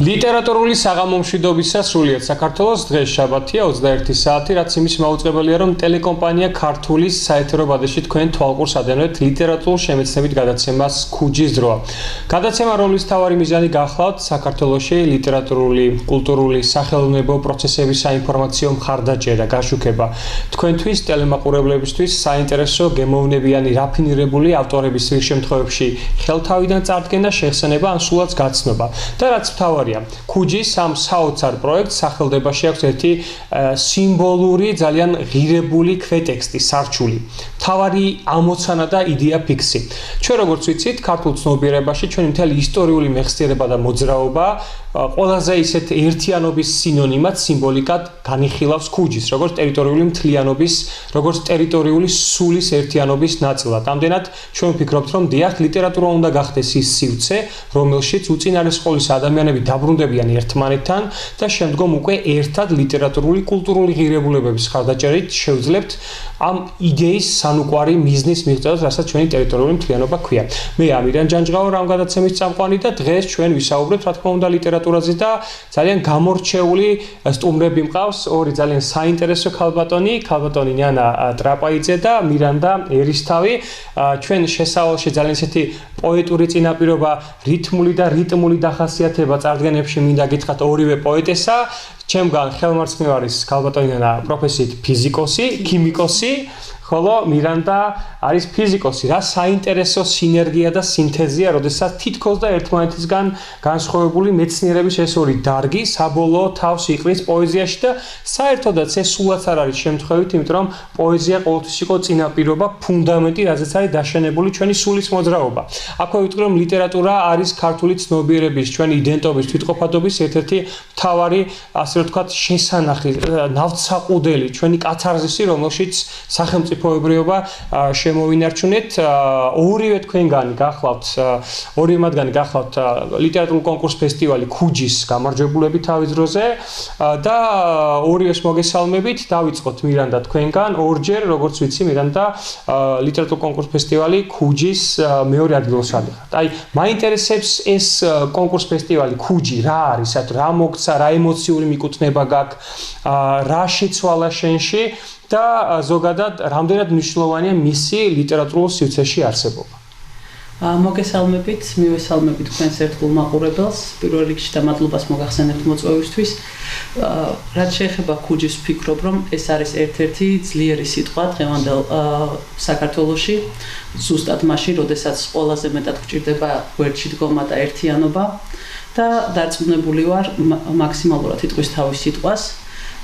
ლიტერატურული საღამომშვიდობისა სრულიად საქართველოს დღეს შაბათია 21 საათი, რაც იმის მაუწყებელია, რომ ტელეკომპანია ქართულის საეთერო ბადეში თქვენ თვალყურს ადევნებთ ლიტერატურულ შემეცნებით გადაცემას ქუჯის დროა. გადაცემა, რომლის მთავარი მიზანი გახლავთ საქართველოში ლიტერატურული, კულტურული, სახელოვნებო პროცესების საინფორმაციო მხარდაჭერა, გაშუქება. თქვენთვის ტელემაყურებლებისთვის საინტერესო, გემოვნებიანი, რაფინირებული ავტორების შემთხვევებში ხელთავიდან წარდგენა, შეხსენება ან სულაც გაცნობა. და რაც მთავარია, ქუჯის ამ საოცარ პროექტს სახელდებაში აქვს ერთი სიმბოლური, ძალიან ღირებული ქვეტექსტი, სარჩული. მთავარი ამოცანა და იდეა ფიქსი. ჩვენ როგორც ვიცით, ქართულ ცნობიერებაში ჩვენი მთელი ისტორიული მეხსიერება და მოძრაობა ყველაზე ისეთ ერთიანობის სინონიმად, სიმბოლიკად განიხილავს ქუჯის, როგორც ტერიტორიული მთლიანობის, როგორც ტერიტორიული სულის ერთიანობის ნაწილად. ამდენად ჩვენ ვფიქრობთ, რომ დიახ, ლიტერატურა უნდა გახდეს ის სივრცე, რომელშიც უწინარესყოლის ადამიანები დაბრუნდებიან ერთმანეთთან და შემდგომ უკვე ერთად ლიტერატურული, კულტურული ღირებულებების ხარდაჭერით შევძლებთ ამ იდეის სანუკვარი მიზნის მიღწევას, რასაც ჩვენი ტერიტორიული მთლიანობა ქვია. მე ამირან ჯანჯღავა რამ გადაცემის წამყვანი და დღეს ჩვენ ვისაუბრებთ, რა თქმა უნდა, ლიტერატურაზე და ძალიან გამორჩეული სტუმრები მყავს, ორი ძალიან საინტერესო ქალბატონი ნიანა ტრაპაიძე და მირანდა ერისთავი. ჩვენ შესავალში ძალიან ისეთი პოეტური წინაპირობა, რითმული და რიტმული დახასიათება წარდგენებში მინდა გითხრათ ორივე პოეტესა. ჩემგან ხელმარცხნივარის ქალბატონი ნანა პროფესიით ფიზიკოსი, ქიმიკოსი, ხოლო მირანდა არის ფიზიკოსი. რა საინტერესო სინერგია და სინთეზია, როდესაც თითქოს და ერთმანეთისგან განსხვავებული მეცნიერების ეს ორი დარგი საბოლოო თავს იყრის პოეზიაში და საერთოდაც ეს სულაც არ არის შემთხვევით, იმიტომ რომ პოეზია ყოველთვის იყო წინაპირობა, ფუნდამენტი, რაზეც არის დაშენებული ჩვენი სულის მოძრაობა. აქვე ვიტყვი, რომ ლიტერატურა არის ქართული ცნობიერების, ჩვენი იდენტობის, თვითყოფადობის ერთ-ერთი მთავარი, ასე ვთქვათ, შესანახი, ნავთსაყუდელი, ჩვენი კათარზისი, რომელშიც სახელმწიფოებრიობა შემოვინარჩუნეთ. ორივე თქვენგანი გახლავთ, ორივე მათგანი გახლავთ ლიტერატურულ კონკურს ფესტივალი ქუჯის გამარჯვებულები თავის დროზე და ორივეს მოგესალმებით. დავიწყოთ მირანდა თქვენგან. ორჯერ, როგორც ვიცი, მირანდა ლიტერატურულ კონკურს ფესტივალი ქუჯის მეორე ადგილს ადიხართ. აი, მაინტერესებს ეს კონკურს ფესტივალი ქუჯი რა არის, რა მოგცა, რა ემოციური მიკუთვნება გაქვს, რა შეცვალა შენში და ზოგადად რამდენად მნიშვნელოვანია მისი ლიტერატურულ სივრცეში არსებობა. მოგესალმებით, მივესალმებით თქვენს ერთგულ მაყურებელს. პირველ რიგში და მადლობას მოგახსენებთ მოწვევისთვის. რაც შეეხება ქუჯის, ვფიქრობ, რომ ეს არის ერთ-ერთი ძლიერი სიტყვა დღევანდელ საქართველოში, ზუსტად მაშინ, როდესაც ყველაზე მეტად გვჭირდება გვერდში დგომა და ერთიანობა და დარწმუნებული ვარ მაქსიმალურად იტყვის თავის სიტყვას.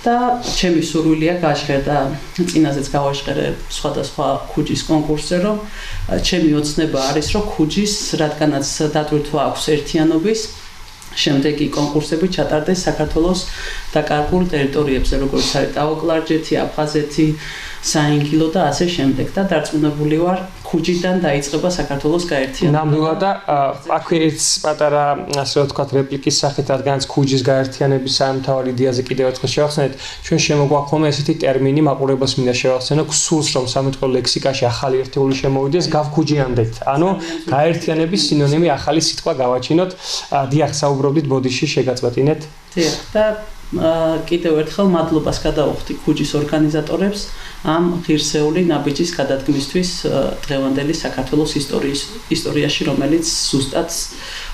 და ჩემი სურვილია გაჟღერდა, წინაზეც გავაჟღერე სხვადასხვა ქუჯის კონკურსზე, რომ ჩემი ოცნება არის, რომ ქუჯის, რადგანაც დატვირთვა აქვს ერთიანობის, შემდეგი კონკურსები ჩატარდეს საქართველოს დაკარგულ ტერიტორიებზე, როგორც არის ტაო-კლარჯეთი, აფხაზეთი, საინგილო და ასე შემდეგ და დარწმუნებული ვარ ქუჯიდან დაიწყება საქართველოს გაერთიანება. ნამდვილად და აქვე ეს პატარა, ასე ვთქვათ, რეპლიკის სახით, რადგანაც ქუჯის გაერთიანების საერთო იდეაზე კიდევ ერთხელ შევახსენეთ, ჩვენ შემოგვაქვს ხოლმე ესეთი ტერმინი, მაყურებელს მინდა შევახსენო, გსურს რომ სამეთხრო ლექსიკაში ახალი ერთეული შემოვიდეს, გავქუჯიანდეთ. ანუ გაერთიანების სინონიმი ახალი სიტყვა გავაჩინოთ. დიახ, საუბრობდით ბოდიში, შეგაწყვეტინეთ. დიახ, და კიდევ ერთხელ მადლობას გადავუხდი ქუჯის ორგანიზატორებს ამ ღირსეული ნაბიჯის გადადგმისთვის დღევანდელი საქართველოს ისტორიაში, რომელიც ზუსტად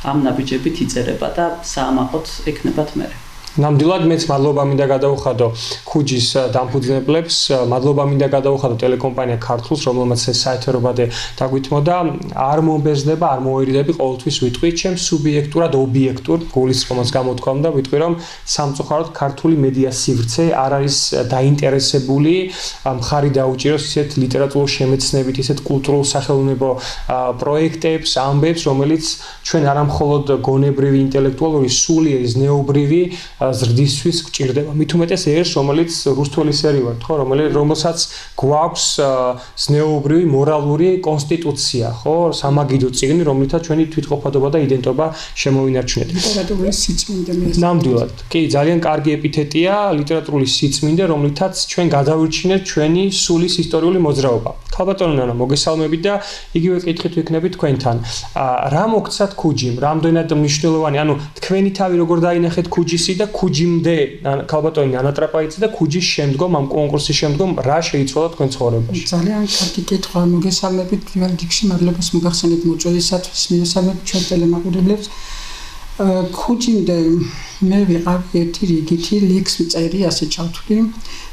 ამ ნაბიჯებით იწერება და საამაყოდ ექნებათ მერე. ნამდვილად მეც მადლობა მინდა გადაუხადო ქუჯის დამფუძნებლებს, მადლობა მინდა გადაუხადო ტელეკომპანია ქართულს, რომელმაც ეს საეთერო ბადე დაგვითმოდა. არ მომბეზდება, არ მოერიდები, ყოველთვის ვიტყვი, ჩემს სუბიექტურად, ობიექტურ გულისწყრომას გამოთქვამ და ვიტყვი, რომ სამწუხაროდ ქართული მედია სივრცე არ არის დაინტერესებული მხარი დაუჭიროს ისეთ ლიტერატურულ შემეცნებით, ისეთ კულტურულ სახელოვნებო პროექტებს, ამბებს, რომელიც ჩვენ არამხოლოდ გონებრივი, ინტელექტუალური, სულიერი, ზნეობრივი ზრდისთვის გჭირდება. მით უმეტეს ერს, რომელიც რუსთველის ერი ვართ, ხო, რომელსაც გვაქვს ზნეობრივი მორალური კონსტიტუცია, ხო, სამაგიდო წიგნი, რომლითაც ჩვენი თვითყოფადობა და იდენტობა შემოვინარჩუნეთ. ლიტერატურული სიწმინდე. ნამდვილად. კი, ძალიან კარგი ეპითეტია, ლიტერატურული სიწმინდე, რომლითაც ჩვენ გადავირჩინეთ ჩვენი სულის ისტორიული მოძრაობა. ქალბატონო მოგესალმებით და იგივე კითხვით ვიქნებით თქვენთან. რა მოგცათ ქუჯიმ? რამდენად მნიშვნელოვანი, ანუ თქვენი თავი როგორ დაინახეთ ქუჯისი და ქუჯიმდე ქალბატონი ანა ტრაპაიძე და ქუჯის შემდგომ ამ კონკურსის შემდგომ რა შეიცვალა თქვენ ცხოვრებაში? ძალიან კარგი კითხვა, მოგესალმებით პირველ რიგში, მადლობას მოგახსენეთ მოწვევისათვის, მივესალმებით ჩვენ ტელემაყურებლებს. ქუჯიმდე მე ვიყავი ერთი რიგითი ლექს მწერი, ასე ჩავთვლი,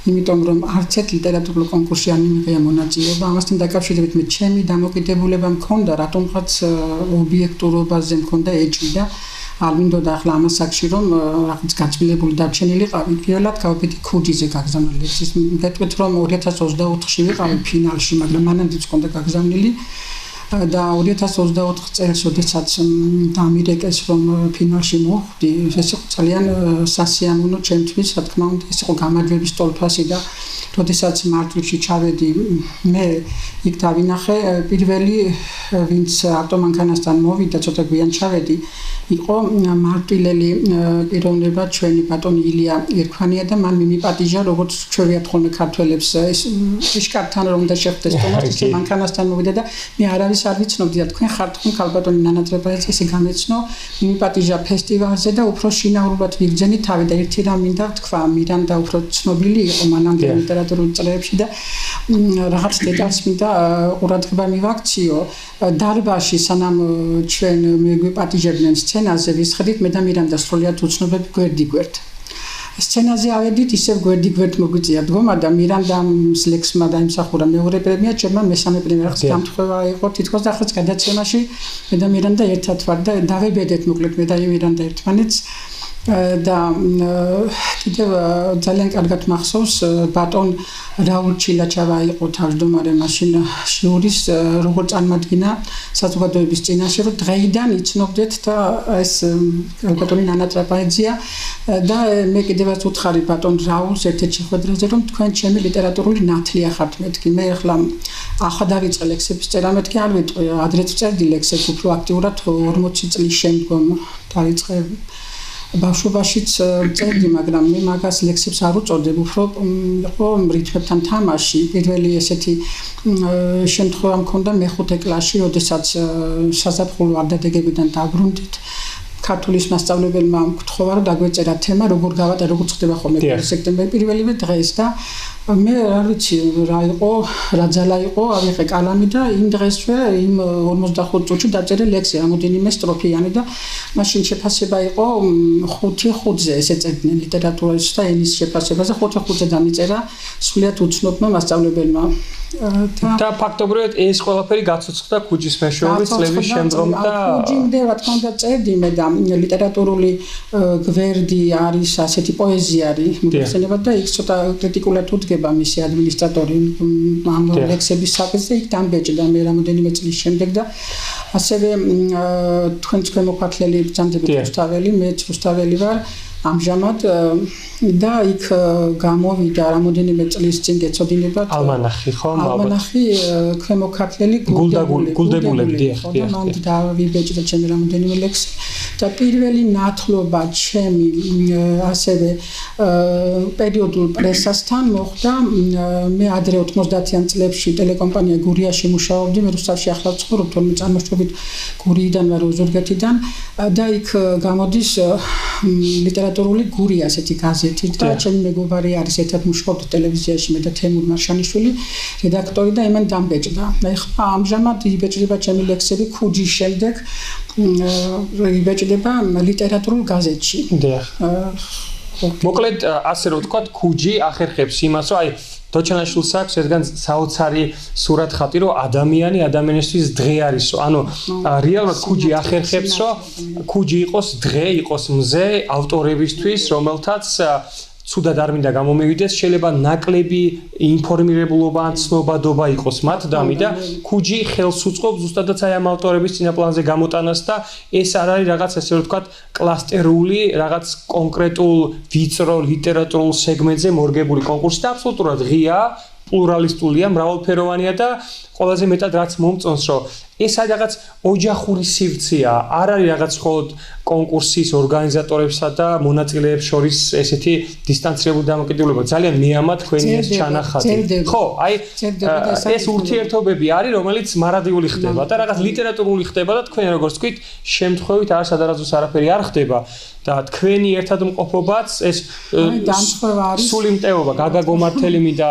იმიტომ რომ არც ერთ ლიტერატურულ კონკურსში არ მიმიღია მონაწილეობა. ამასთან დაკავშირებით მე ჩემი დამოკიდებულება მქონდა, რატომღაც ობიექტურობაზე მქონდა ეჭვი და არ მინდოდა ახლა ამ საკში რომ რაღაც გაწმილებული დარჩენილიყავი. პირველად გავაკეთე ქუჯიზე გაგზავნილი ლექსის. მეთქვით რომ 2024-ში ვიყავი ფინალში, მაგრამ მანამდეც მქონდა გაგზავნილი. და 2024 წელს, როდესაც დამირეკეს რომ ფინალში მოვხვდი, ეს იყო ძალიან სასიამოვნო ჩემთვის, რა თქმა უნდა, ეს იყო გამარჯვების ტოლფასი და როდესაც მარტვილში ჩავედი, მე იქ დავინახე პირველი ვინც ავტომანქანასთან მოვიდა, ცოტა გვიან ჩავედი, იყო მარტვილელი პიროვნება ჩვენი ბატონი ილია ერქვანია და მან მიმიპატიჟა, როგორც ჩვევიათ ხოლმე ქართველებს, ეს იშკართან რომ უნდა შეხვდეს თომას, მანქანასთან მოვიდა და მე არავის არ ვიცნობდი და თქვენ ხართ ხომ ქალბატონი ნანა ტრაპაიძე, ესე გამეცნო, მიმიპატიჟა ფესტივალზე და უფრო შინაურულად ვიგრძენი თავი და ერთი რამ მინდა ვთქვა, მირანდა უფრო ცნობილი იყო მანამდე ლიტერატურულ წრეებში და რაღაც დეტალს მინდა ყურადღება მივაქციო. დარბაზში სანამ ჩვენ მეგვიპატიჟებდნენ სცენაზე, ვისხედით მე და მირანდა სრულიად უცნობები გვერდიგვერდ. სცენაზე ავედით, ისევ გვერდიგვერდ მოგვიწია დგომა და მირანდამს ლექსმა დაიმსახურა მეორე პრემია, ჩემმა მესამე პრემია რაღაც დამთხვევა იყო თითქოს და ახლა გადაცემაში მე და მირანდა ერთად ვარ და დავებედეთ მოკლედ მე და მირანდა ერთმანეთს და კიდევ ძალიან კარგად მახსოვს ბატონ რაულ ჩილაჩავა იყო თავმჯდომარე მაშინ ჟიურის როგორ წარმატგინა საზოგადოების წინაშე რომ დღეიდან იცნობდეთ და ეს ბატონი ნანა ტრაპაიძეა და მე კიდევაც უთხარი ბატონ რაულს ერთ-ერთ შეხვედრაზე რომ თქვენ ჩემი ლიტერატურული ნათლია ხართ მეთქი მე ახლა ახლა დავიწყე ლექსების წერა მეთქი არ ვიტყვი ადრეც წერდი ლექსებს უფრო აქტიურად 40 წლის შემდგომ დავიწყე ბავშვობაშიც წერდი, მაგრამ მე მაგას ლექსებს არ უწოდებ, უფრო იყო რითმებთან თამაში. პირველი ესეთი შემთხვევა მქონდა მეხუთე კლასში, როდესაც საზაფხულო არდადეგებიდან დაბრუნდით. ქართულის მასწავლებელმა გთხოვა, რომ დაგვეწერა თემა, როგორ გავატარ, როგორ ხდება ხოლმე სექტემბერი პირველივე დღეს და მე არ ვიცი რა იყო, რა ძალა იყო, ავიღე კალამი და იმ დღესვე იმ 45 წუთში დაწერე ლექსი, რამოდენიმე სტროფიანი და მაშინ შეფასება იყო 5-5-ზე, ესე წერდნენ ლიტერატურის და ენის შეფასებაზე 5-5-ზე დამიწერა სრულიად უცნობმა მასწავლებელმა. და ფაქტობრივად ეს ყველაფერი გაცოცხლდა ქუჯის მეშვეობის წლების შემდგომ და ქუჯიმდე რა თქმა უნდა წერდი მე და ლიტერატურული გვერდი არის ასეთი პოეზია არის მოგხსენება და იქ ცოტა კრიტიკულად უდგება მისი ადმინისტრატორი ამ ლექსების საკითხზე იქ დამბეჭდა მე რამოდენიმე წლის შემდეგ და ასევე თქვენს ქვემოქვათლელი ბრძანდებით რუსთაველი მეც რუსთაველი ვარ ამჟამად და იქ გამოვიდა რამოდენიმე წლის წინ გეცოდინებათ ალმანახი ხო ალმანახი ქვემოქვათლელი გულდებულები და მან დავიბეჭდა ჩემი რამოდენიმე ლექსი და პირველი ნათლობა ჩემი ასევე პერიოდულ პრესასთან მოხდა მე ადრე 90-იან წლებში ტელეკომპანია გურიაში მუშაობდი მე რუსთავში ახლა ვცხოვრობ თორმე წარმოშობით გურიიდან ვარ ოზურგეთიდან და იქ გამოდის ლიტერატურული გური ასეთი გაზეთი და ჩემი მეგობარი არის ერთად მუშაობთ ტელევიზიაში მე და თემურ მარშანიშვილი რედაქტორი და იმან დამბეჭდა და ეხლა ამჟამად იბეჭდება ჩემი ლექსები ქუჯის შემდეგ იბეჭდება ლიტერატურულ გაზეთში მოკლედ ასე რომ ვთქვათ ქუჯი ახერხებს იმას რომ აი დოჩანაშვილს აქვს ერთგან საოცარი სურათხატი რომ ადამიანისთვის დღე არისო ანუ რეალურად ქუჯი ახერხებს რომ ქუჯი იყოს დღე იყოს მზე ავტორებისთვის რომელთაც ცუდად არ მინდა გამომივიდეს შეიძლება ნაკლები ინფორმირებულობა ან ცნობადობა იყოს მათ დამი და ქუჯი ხელს უწყობს ზუსტადაც აი ამ ავტორების წინაპლანზე გამოტანას და ეს არ არის რაღაც ასე რომ ვთქვათ კლასტერული რაღაც კონკრეტულ ვიწრო ლიტერატურულ სეგმენტზე მორგებული კონკურსი და აბსოლუტურად ღია პლურალისტულია, მრავალფეროვანია და ყველაზე მეტად რაც მომწონს, რომ ეს რაღაც ოჯახური სივრცეა, არ არის რაღაც მხოლოდ კონკურსის ორგანიზატორებსა და მონაწილეებს შორის ესეთი დისტანცირებული დამოკიდებულება. ძალიან მეამად თქვენი ეს ჩანახატი. ხო, აი ეს ურთიერთობები არის, რომელიც მარადიული ხდება და რაღაც ლიტერატურული ხდება და თქვენ როგორც თქვით, შემთხვევით არ სადარაძოს არაფერი არ ხდება. და თქვენი ერთად მყოფობაც ეს სული მტევობა გაგა გომართელიმი და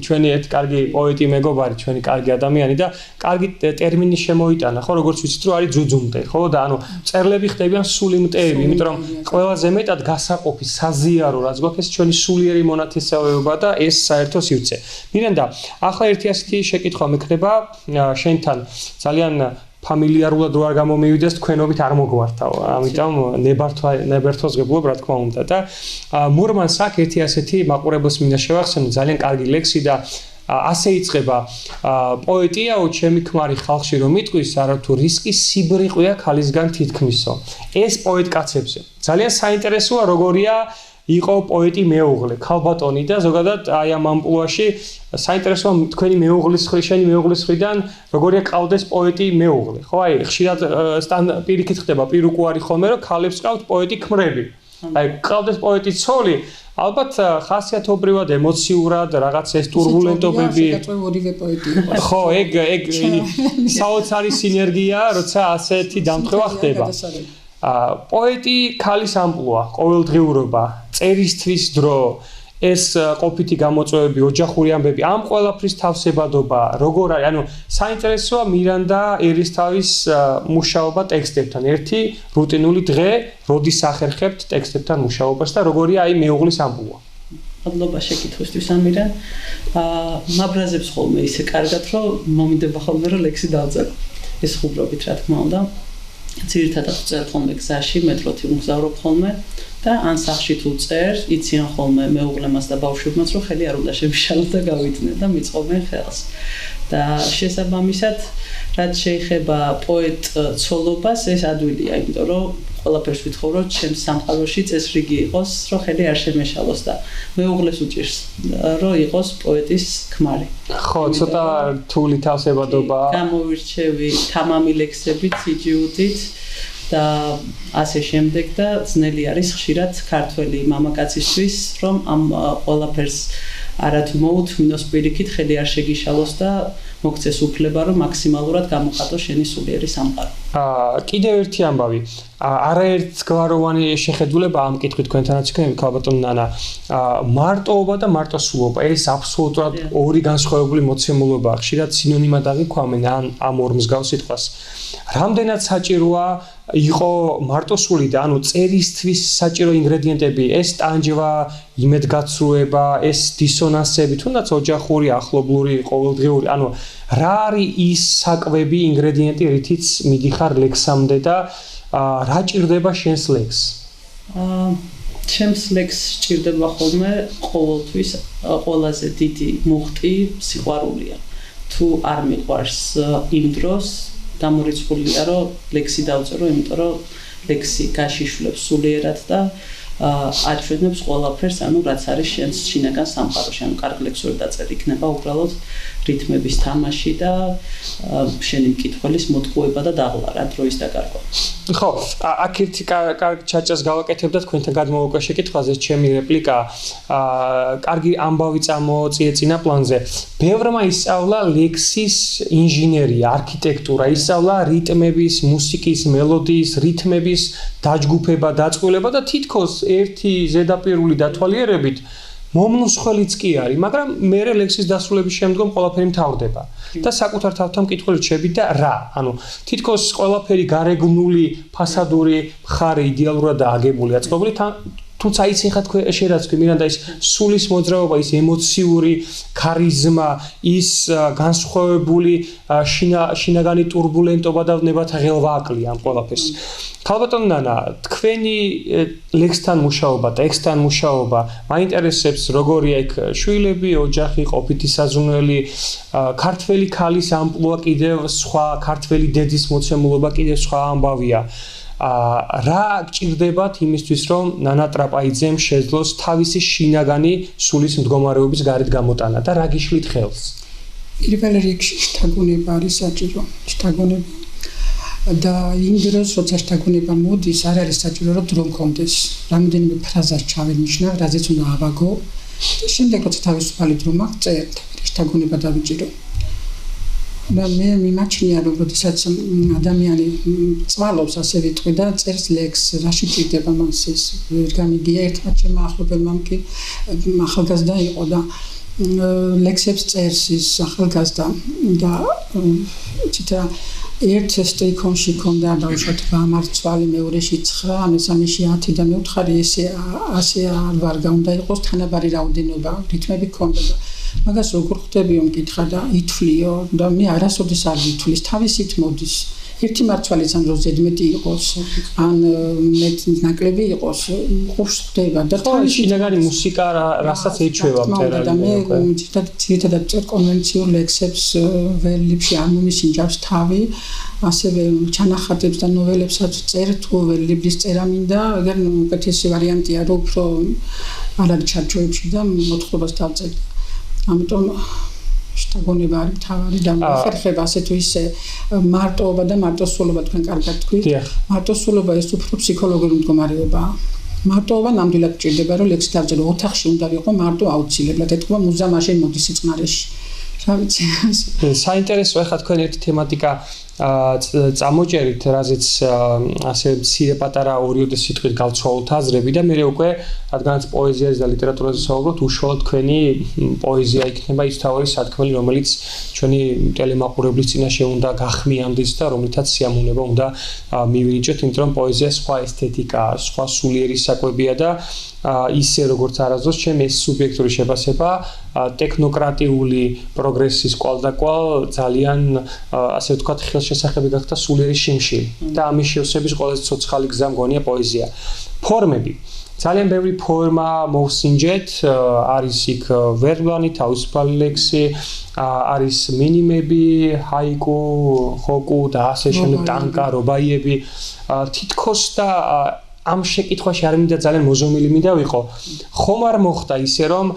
ჩვენი ერთ კარგი პოეტი მეგობარი ჩვენი კარგი ადამიანი და კარგი ტერმინი შემოიტანა ხო როგორც ვიცით რომ არის ძუძუმტე ხო და ანუ წერლები ხდებიან სული მტევები იმიტომ რომ ყველაზე მეტად გასაყოფი საზიარო რაც გვაქვს ეს ჩვენი სულიერი მონათესავეობა და ეს საერთო სივრცე მირენდა ახლა ერთი ასეთი შეკითხვა მექნება შენთან ძალიან ფამილიარულად რო არ გამომივიდეს თქვენობით არ მოგვართავ. ამიტომ ნებართვას გებულობ რა თქმა უნდა და მურმანს აქ ერთი ასეთი მაყურებელს მინდა შევახსენო ძალიან კარგი ლექსი და ასე იწყება პოეტიაო ჩემი ქმარი ხალხში რომ იტყვის არათუ რისკი სიბრიყვია ქალისგან თითქმისო. ეს პოეტ კაცებზე. ძალიან საინტერესოა როგორია იყო პოეტი მეუღლე, ქალბატონი და ზოგადად აი ამ ამპლუაში საინტერესოა თქვენი მეუღლის შენი მეუღლის ხრიდან როგორია ყავდეს პოეტი მეუღლე. ხო, აი ხშირად პირიქით ხდება პირუკუარი ხოლმე რომ ქალებს ყავთ პოეტი ქმრები. აი ყავდეს პოეტი ცოლი, ალბათ ხასიათობრივად ემოციურად რაღაც ეს ტურბულენტობები. ხო, ეგ საოცარი სინერგია, როცა ასეთი დამთხევა ხდება. პოეტი ქალის ამპლუა, ყოველდღიურობა, წერისთვის დრო, ეს ყოფითი გამოწვევები, ოჯახური ამბები, ამ ყველაფრის თავსებადობა, როგორ არის, ანუ საინტერესოა მირანდა ერისთავის მუშაობა ტექსტებთან. ერთი რუტინული დღე, როდის ახერხებთ ტექსტებთან მუშაობას და როგორია აი მეუღლის ამპლუა. მადლობა შეკითხვისთვის ამირან. მაბრაზებს ხოლმე ისე კარგად, რომ მომინდება ხოლმე რომ ლექსი დავწერო. ეს ხუბრობით რა თქმა უნდა. ძირითადად წერ ხოლმე გზაში, მეტროთი მგზავრობ ხოლმე და ან სახში თუ წერ, იციან ხოლმე მეუღლემაც და ბავშვებმაც, რომ ხელი არ უნდა შემიშალოს და გავიდნენ და მიწყობენ ხელს. და შესაბამისად, რაც შეეხება პოეტ ცოლობას, ეს ადვილია, იმიტომ რომ ყველაფერს ვითხოვრო, ჩემს სამყაროში წესრიგი იყოს, რომ ხელი არ შემეშალოს და მეუღლეს უჭირს, რომ იყოს პოეტის ქმარი. ხო, ცოტა რთული თავსებადობა. გამოვირჩევი თამამი ლექსებით, სიჯიუტით და ასე შემდეგ და ძნელი არის ხშირად ქართველი მამაკაცისთვის, რომ ამ ყველაფერს არათუ მოუთმინოს პირიქით ხელი არ შეგიშალოს და მოგცეს უფლება, რომ მაქსიმალურად გამოხატოს შენი სულიერი სამყარო. კიდევ ერთი ამბავი. არაერთგვაროვანი შეხედულება ამ კითხვით თქვენთანაც იქნება ქალბატონ ნანა. მარტოობა და მარტოსულობა ეს აბსოლუტურად ორი განსხვავებული მოცემულობაა. ხშირად სინონიმად აღიქვამენ ამ ორ მსგავს სიტყვას. რამდენად საჭიროა იყო მარტოსული და ანუ წერისთვის საჭირო ინგრედიენტები, ეს ტანჯვა, იმედგაცრუება, ეს დისონანსები, თუნდაც ოჯახური, ახლობლური, ყოველდღიური, ანუ რა არის ის საკვები, ინგრედიენტი, რითიც მიდიხარ ლექსამდე და რა ჭირდება შენს ლექსს? ჩემს ლექსს ჭირდება ხოლმე ყოველთვის ყველაზე დიდი მუხტი სიყვარულია. თუ არ მიყვარს იმ დროს დამორიცხულია, რომ ლექსი დავწერო, იმიტომ რომ ლექსი გაშიშვლებს სულიერად და აჩვენებს ყველაფერს, ანუ რაც არის შენს შინაგან სამყაროში, ანუ კარგი ლექსური დაწერილი იქნება უბრალოდ რითმების თამაში და შენი მკითხველის მოტყუება და დაღლა რა დროის დაკარგვა. ხო, აქ ერთი კარგი ჩაჭას გავაკეთებ და თქვენთან გადმოვუკვე შეკითხვაზე, ჩემი რეპლიკა, კარგი ამბავი წამოწიე წინა პლანზე. ბევრმა ისწავლა ლექსის ინჟინერია, არქიტექტურა, ისწავლა რიტმების, მუსიკის, მელოდიის, რითმების დაჯგუფება, დაწყვილება და თითქოს ერთი ზედაპირული დათვალიერებით მომნუსხველიც კი არის, მაგრამ მერე ლექსის დასრულების შემდგომ ყველაფერი მთავრდება და საკუთარ თავთან მკითხველი რჩებით და რა, ანუ თითქოს ყველაფერი გარეგნული, ფასადური მხარე იდეალურადაა აგებული, აწყობილი, თუმცა იცი ხა შედაც თქვი მირანდა ის სულის მოძრაობა, ის ემოციური ქარიზმა, ის განსხვავებული შინაგანი ტურბულენტობა და ნებათა ღელვააკლი ამ ყველაფერს. ქალბატონ ნანა, თქვენი ლექსთან მუშაობა, ტექსტთან მუშაობა, მაინტერესებს როგორია იქ შვილები, ოჯახი, ყოფითი საზრუნველი, ქართველი ქალის ამპლუა კიდევ სხვა, ქართველი დედის მოცემულობა კიდევ სხვა ამბავია. რა გჭირდებათ იმისთვის, რომ ნანა ტრაპაიძემ შეძლოს თავისი შინაგანი სულის მდგომარეობის გარეთ გამოტანა და რა გიშლით ხელს? პირველ რიგში შთაგონება არის საჭირო. შთაგონება და იმ დროს, როცა შთაგონება მოდის, არ არის საჭირო რომ დრო მქონდეს. რამდენიმე ფრაზას ჩავენიშნა, რაზეც უნდა ავაგო. შემდეგ როცა თავისუფალი დრო მაქვს, წერთ, შთაგონება დავიჭირო. და მე მიმაჩნია რომ როდესაც ადამიანი წვალობს ასე ვიტყვი და წერს ლექსს, რაში ჭირდება მას ეს ვერ გამიგია ერთმა ჩემმა ახლობელმა კი ახალგაზრდა იყო და ლექსებს წერს ის ახალგაზრდა და ციტა ერთ სტრიქონში ქონდა ბავშვად 8 მარცვალი, მეორეში 9, მესამეში 10 და მეუთხარი ასე არ ვარ გაუნდა იყოს თანაბარი რაოდენობა, რითმები ქონდა და მაგას როგორ ხვდებიო მკითხა და ითვლიო და მე არასოდეს არ ვითვლის, თავისით მოდის. ერთი მარცვალიც ან რო ზედმეტი იყოს, ან მეტ ნაკლები იყოს, ყოფს ხდება და თავისი შინაგანი მუსიკა რასაც ეჩვევა მწერალი. და მე ძირითადად წერ კონვენციურ ლექსებს ვერლიბში არ მომისინჯავს თავი, ასევე ჩანახატებს და ნოველებსაც წერ თუ ვერლიბის წერა მინდა, ეგერ უკეთესი ვარიანტია რომ უფრო არ არის ჩარჩოებში და მოთხრობას დავწერთ. ამიტომ შთაგონება არის მთავარი და მოხერხება ასე თუ ისე მარტოობა და მარტოსულობა თქვენ კარგად თქვით. მარტოსულობა ეს უფრო ფსიქოლოგიური მდგომარეობაა. მარტოობა ნამდვილად ჭირდება რომ ლექსი დავწერო ოთახში უნდა ვიყო მარტო აუცილებლად ეთქვა მუზა მაშინ მოდის სიწყნარეში. რა ვიცი. საინტერესო ახლა თქვენ ერთი თემატიკა წამოჭერით, რაზეც ასე მცირე პატარა ორიოდე სიტყვით გავცვალოთ აზრები და მე უკვე რადგანაც პოეზიაზე და ლიტერატურაზე საუბრობთ, უშუალოდ თქვენი პოეზია იქნება ის თავი სათქმელი, რომელიც ჩვენი ტელემაყურებლის წინაშე უნდა გახმიამდეს და რომლითაც სიამოვნება უნდა მივინიჭოთ, იმიტომ რომ პოეზია სხვა ესთეტიკაა, სხვა სულიერი საკვებია და ისე როგორც არასდროს ჩემი ეს სუბიექტური შეფასება ტექნოკრატიული პროგრესის კვალდაკვალ ძალიან ასე ვთქვათ ხელშესახები გახდა სულიერი შიმშილი და ამის შევსების ყველაზე ცოცხალი გზა მგონია პოეზია. ფორმები ძალიან ბევრი ფორმა მოვსინჯეთ, არის იქ ვერბლანი, თავისუფალი ლექსი, არის მინიმები, ჰაიკუ, ჰოკუ და ასე შემდეგ, ტანკა, რობაიები, თითქოს და ამ შეკითხვაში არ მინდა ძალიან მოზომილი მინდა ვიყო. ხომ არ მოხდა ისე რომ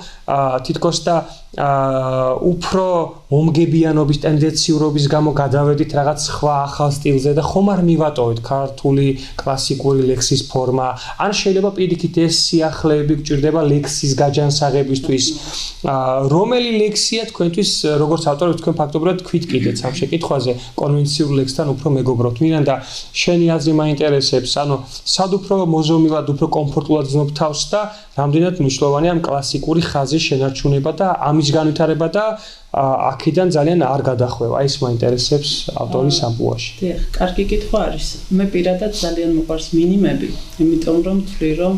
თითქოს და უფრო მომგებიანობის ტენდენციურობის გამო გადავედით რაღაც სხვა ახალ სტილზე და ხომ არ მივატოვეთ ქართული კლასიკური ლექსის ფორმა, ან შეიძლება პირიქით ეს სიახლეები გჭირდება ლექსის გაჯანსაღებისთვის, რომელი ლექსია თქვენთვის როგორც ავტორი თქვენ ფაქტობრივად თქვით კიდეც ამ შეკითხვაზე კონვენციურ ლექსთან უფრო მეგობრობთ. მირანდა შენი აზრი მაინტერესებს, ანუ სად უფრო მოზომილად, უფრო კომფორტულად ზნობ თავს და რამდენად მნიშვნელოვანია ამ კლასიკური ხაზის შენარჩუნება და ამის განვითარება და აქედან ძალიან არ გადახვევა. ის მაინტერესებს ავტორის ამბუაში. დიახ, კარგი კითხვა არის. მე პირადად ძალიან მოყვარს მინიმები, იმიტომ რომ ვთვლი რომ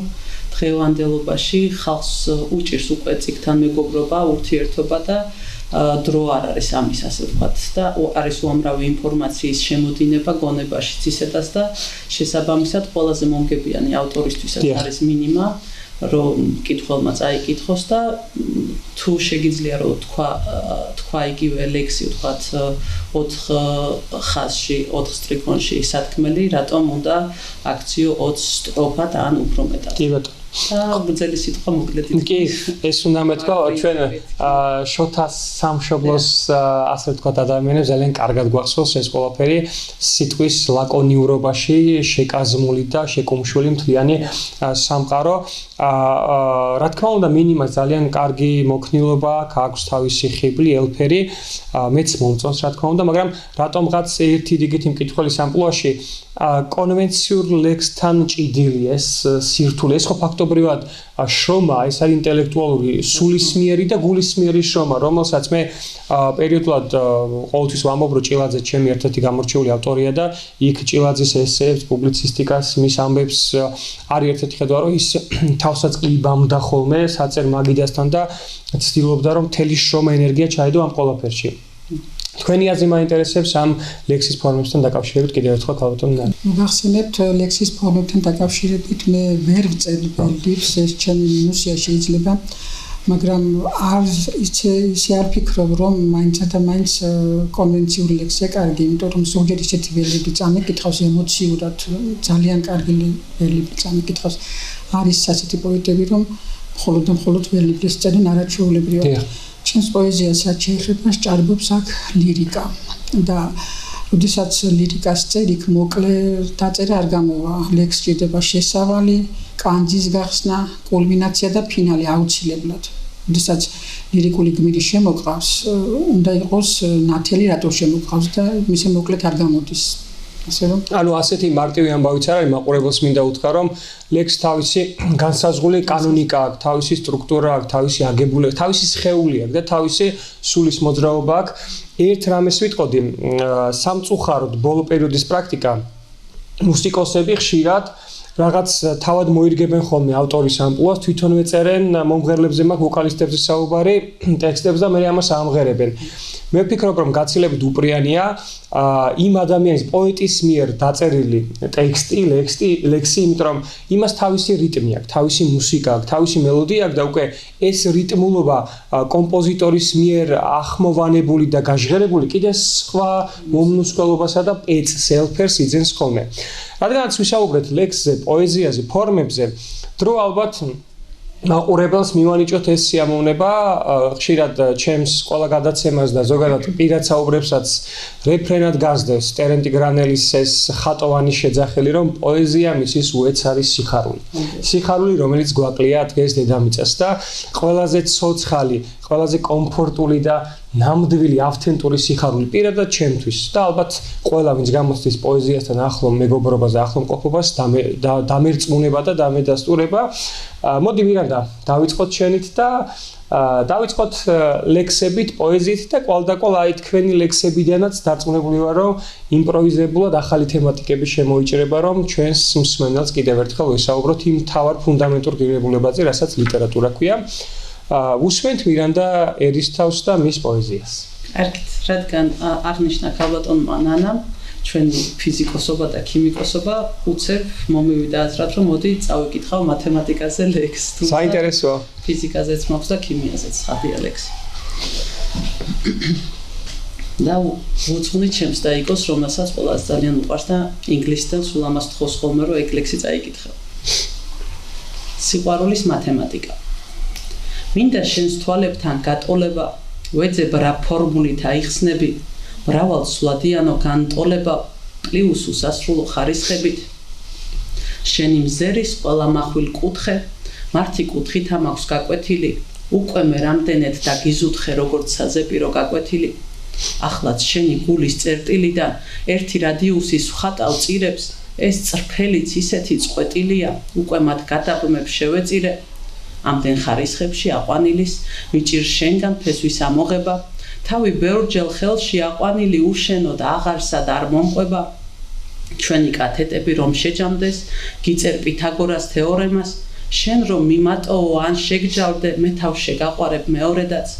დღევანდელობაში ხალხს უჭირს უკვე წიგნთან მეგობრობა, ურთიერთობა და დრო არ არის ამის ასე ვთქვათ და არის უამრავი ინფორმაციის შემოდინება გონებაშიც ისედაც და შესაბამისად ყველაზე მომგებიანი ავტორისთვისაც არის მინიმა რომ კითხველმა წაიკითხოს და თუ შეგიძლია რომ თქვა იგივე ლექსი ვთქვათ 4 ხაზში 4 სტრიქონში სათქმელი რატომ უნდა აქციო 20 სტროფად ან უფრო მეტად. კი ბატონო. გრძელი სიტყვა მოკლედ. კი, ეს უნდა მეთქვა ჩვენ შოთა სამშობლოს ასე ვთქვათ ადამიანებს ძალიან კარგად გვახსოვს ეს ყველაფერი სიტყვის ლაკონიურობაში შეკაზმული და შეკუმშველი მთლიანი სამყარო. რა თქმა უნდა მინიმას ძალიან კარგი მოქნილობა აქვს თავისი ხიბლი, ელფერი, მეც მომწონს რა თქმა უნდა, მაგრამ რატომღაც ერთი რიგითი მკითხველის ამპლუაში კონვენციურ ლექსთან ჭიდილი ეს სირთულე, ეს ხო ფაქტობრივად შრომა, ეს არის ინტელექტუალური სულისმიერი და გულისმიერი შრომა, რომელსაც მე პერიოდულად ყოველთვის ვამბობ, რომ ჭილაძე ჩემი ერთ-ერთი გამორჩეული ავტორია და იქ ჭილაძის ესეებს, პუბლიცისტიკას, მის ამბებს არის ერთ-ერთი ხედვა, რომ ის თავსაც ყლიბამდა ხოლმე საწერ მაგიდასთან და ცდილობდა, რომ მთელი შრომა ენერგია ჩაედო ამ ყველაფერში. თქვენი აზრი მაინტერესებს ამ ლექსის ფორმებთან დაკავშირებით კიდევ ერთხელ ქალბატონ ნანი. მოგახსენებთ ლექსის ფორმებთან დაკავშირებით მე ვერ ვწერ ბელდიფს, ეს ჩემი მინუსია შეიძლება, მაგრამ ისე არ ფიქრობ რომ მაინც და მაინც კონვენციური ლექსია კარგი, იმიტომ რომ ზოგჯერ ისეთი ველები წამიკითხავს ემოციურად, ძალიან კარგი ველები წამიკითხავს. არის ასეთი პოეტები რომ მხოლოდ ველებს წერენ არაჩვეულებრივად. ჩემს პოეზიას რაც შეეხება სჭარბობს აქ ლირიკა და როდესაც ლირიკას წერ იქ მოკლე დაწერა არ გამოვა ლექსს ჭირდება შესავალი კანძის გახსნა კულმინაცია და ფინალი აუცილებლად როდესაც ლირიკული გმირი შემოყავს უნდა იყოს ნათელი რატო შემოყავს და მისი მოკლედ არ გამოდის ანუ ასეთი მარტივი ამბავიც არ არის მაყურებელს მინდა უთხრა რომ ლექსს თავისი განსაზღვრული კანონიკა აქვს თავისი სტრუქტურა აქვს თავისი აგებულება თავისი სხეული აქვს და თავისი სულის მოძრაობა აქვს ერთ რამეს ვიტყოდი სამწუხაროდ ბოლო პერიოდის პრაქტიკა მუსიკოსები ხშირად რაღაც თავად მოირგებენ ხოლმე ავტორის ამპლუას თვითონვე წერენ მომღერლებზე მაქვს ვოკალისტებზე საუბარი ტექსტებს და მე ამას ამღერებენ მე ვფიქრობ რომ გაცილებით უპრიანია იმ ადამიანის პოეტის მიერ დაწერილი ტექსტი ლექსი იმიტომ რომ იმას თავისი რიტმი აქვს თავისი მუსიკა აქვს თავისი მელოდია აქვს და უკვე ეს რიტმულობა კომპოზიტორის მიერ ახმოვანებული და გაჟღერებული კიდე სხვა მომნუსხველობასა და პეწს ელფერს იძენს ხოლმე რადგანაც ვისაუბრეთ ლექსზე პოეზიაზე ფორმებზე დრო ალბათ მაყურებელს მივანიჭოთ ეს სიამოვნება ხშირად ჩემს ყველა გადაცემას და ზოგადად პირად საუბრებსაც რეფრენად გასდევს ტერენტი გრანელის ეს ხატოვანი შეძახელი რომ პოეზია მისის უეც არის სიხარული რომელიც გვაკლია დღეს დედამიწას და ყველაზე ცოცხალი ყველაზე კომფორტული და ნამდვილი ავთენტური სიხარული პირადად ჩემთვის და ალბათ ყველა ვინც გამოსდის პოეზიასთან ახლო მეგობრობას და ახლო მყოფობას დამერწმუნება და დამედასტურება მოდი მირანდა დავიწყოთ შენით და დავიწყოთ ლექსებით პოეზიით და კვალდაკვალ აი თქვენი ლექსებიდანაც დარწმუნებული ვარ რომ იმპროვიზებულად ახალი თემატიკები შემოიჭრება რომ ჩვენს მსმენელს კიდევ ერთხელ ვესაუბროთ იმ თავარ ფუნდამენტურ ღირებულებაზე რასაც ლიტერატურა ქვია უსმენთ მირანდა ერისთავს და მის პოეზიას. Არკით, რადგან აღნიშნა ქალბატონმა ნანამ ჩვენი ფიზიკოსობა და ქიმიკოსობა უცებ მომივიდა აზრად რომ მოდი წავიკითხავ მათემატიკაზე ლექსს. საინტერესოა. ფიზიკაზეც მაქვს და ქიმიაზეც ხადია ლექსი. და უცხნით ჩემს დაიგოს რომელსაც ყველას ძალიან უყვარს და ინგლისიდან სულ ამას თხოვს ხოლმე რომ ეგ ლექსი წაიკითხავ. სიყვარულის მათემატიკა. მინდა შენს თვალებთან გატოლება ვეძებ რა ფორმულით აიხსნები მრავალ სვლადიანო განტოლება პლუს უსასრულო ხარისხებით შენი მზერის ყველა מחვილ კუთხე მართი კუთხით ამაქვს გაკვეთილი უკვე მე რამდენად დაგიზუთხე როგორც საზეპირო გაკვეთილი ახლაც შენი გულის წერტილიდან ერთი რადიუსის ვხატავ წირებს ეს წრფელიც ისეთი წყვეტილია უკვე მათ გადაბმებს შევეწირე ამდენ ხარისხებში აყვანილის მიჭირ შენგან ფესვის ამოღება თავი ბევრჯერ ხელში აყვანილი უშენო და აღარსად არ მომყვება ჩვენი კათეტები რომ შეჯამდეს გიწერ პითაგორას თეორემას შენ რომ მიმატოო ან შეგჯავდე მე თავ შეგაყვარებ მეორედაც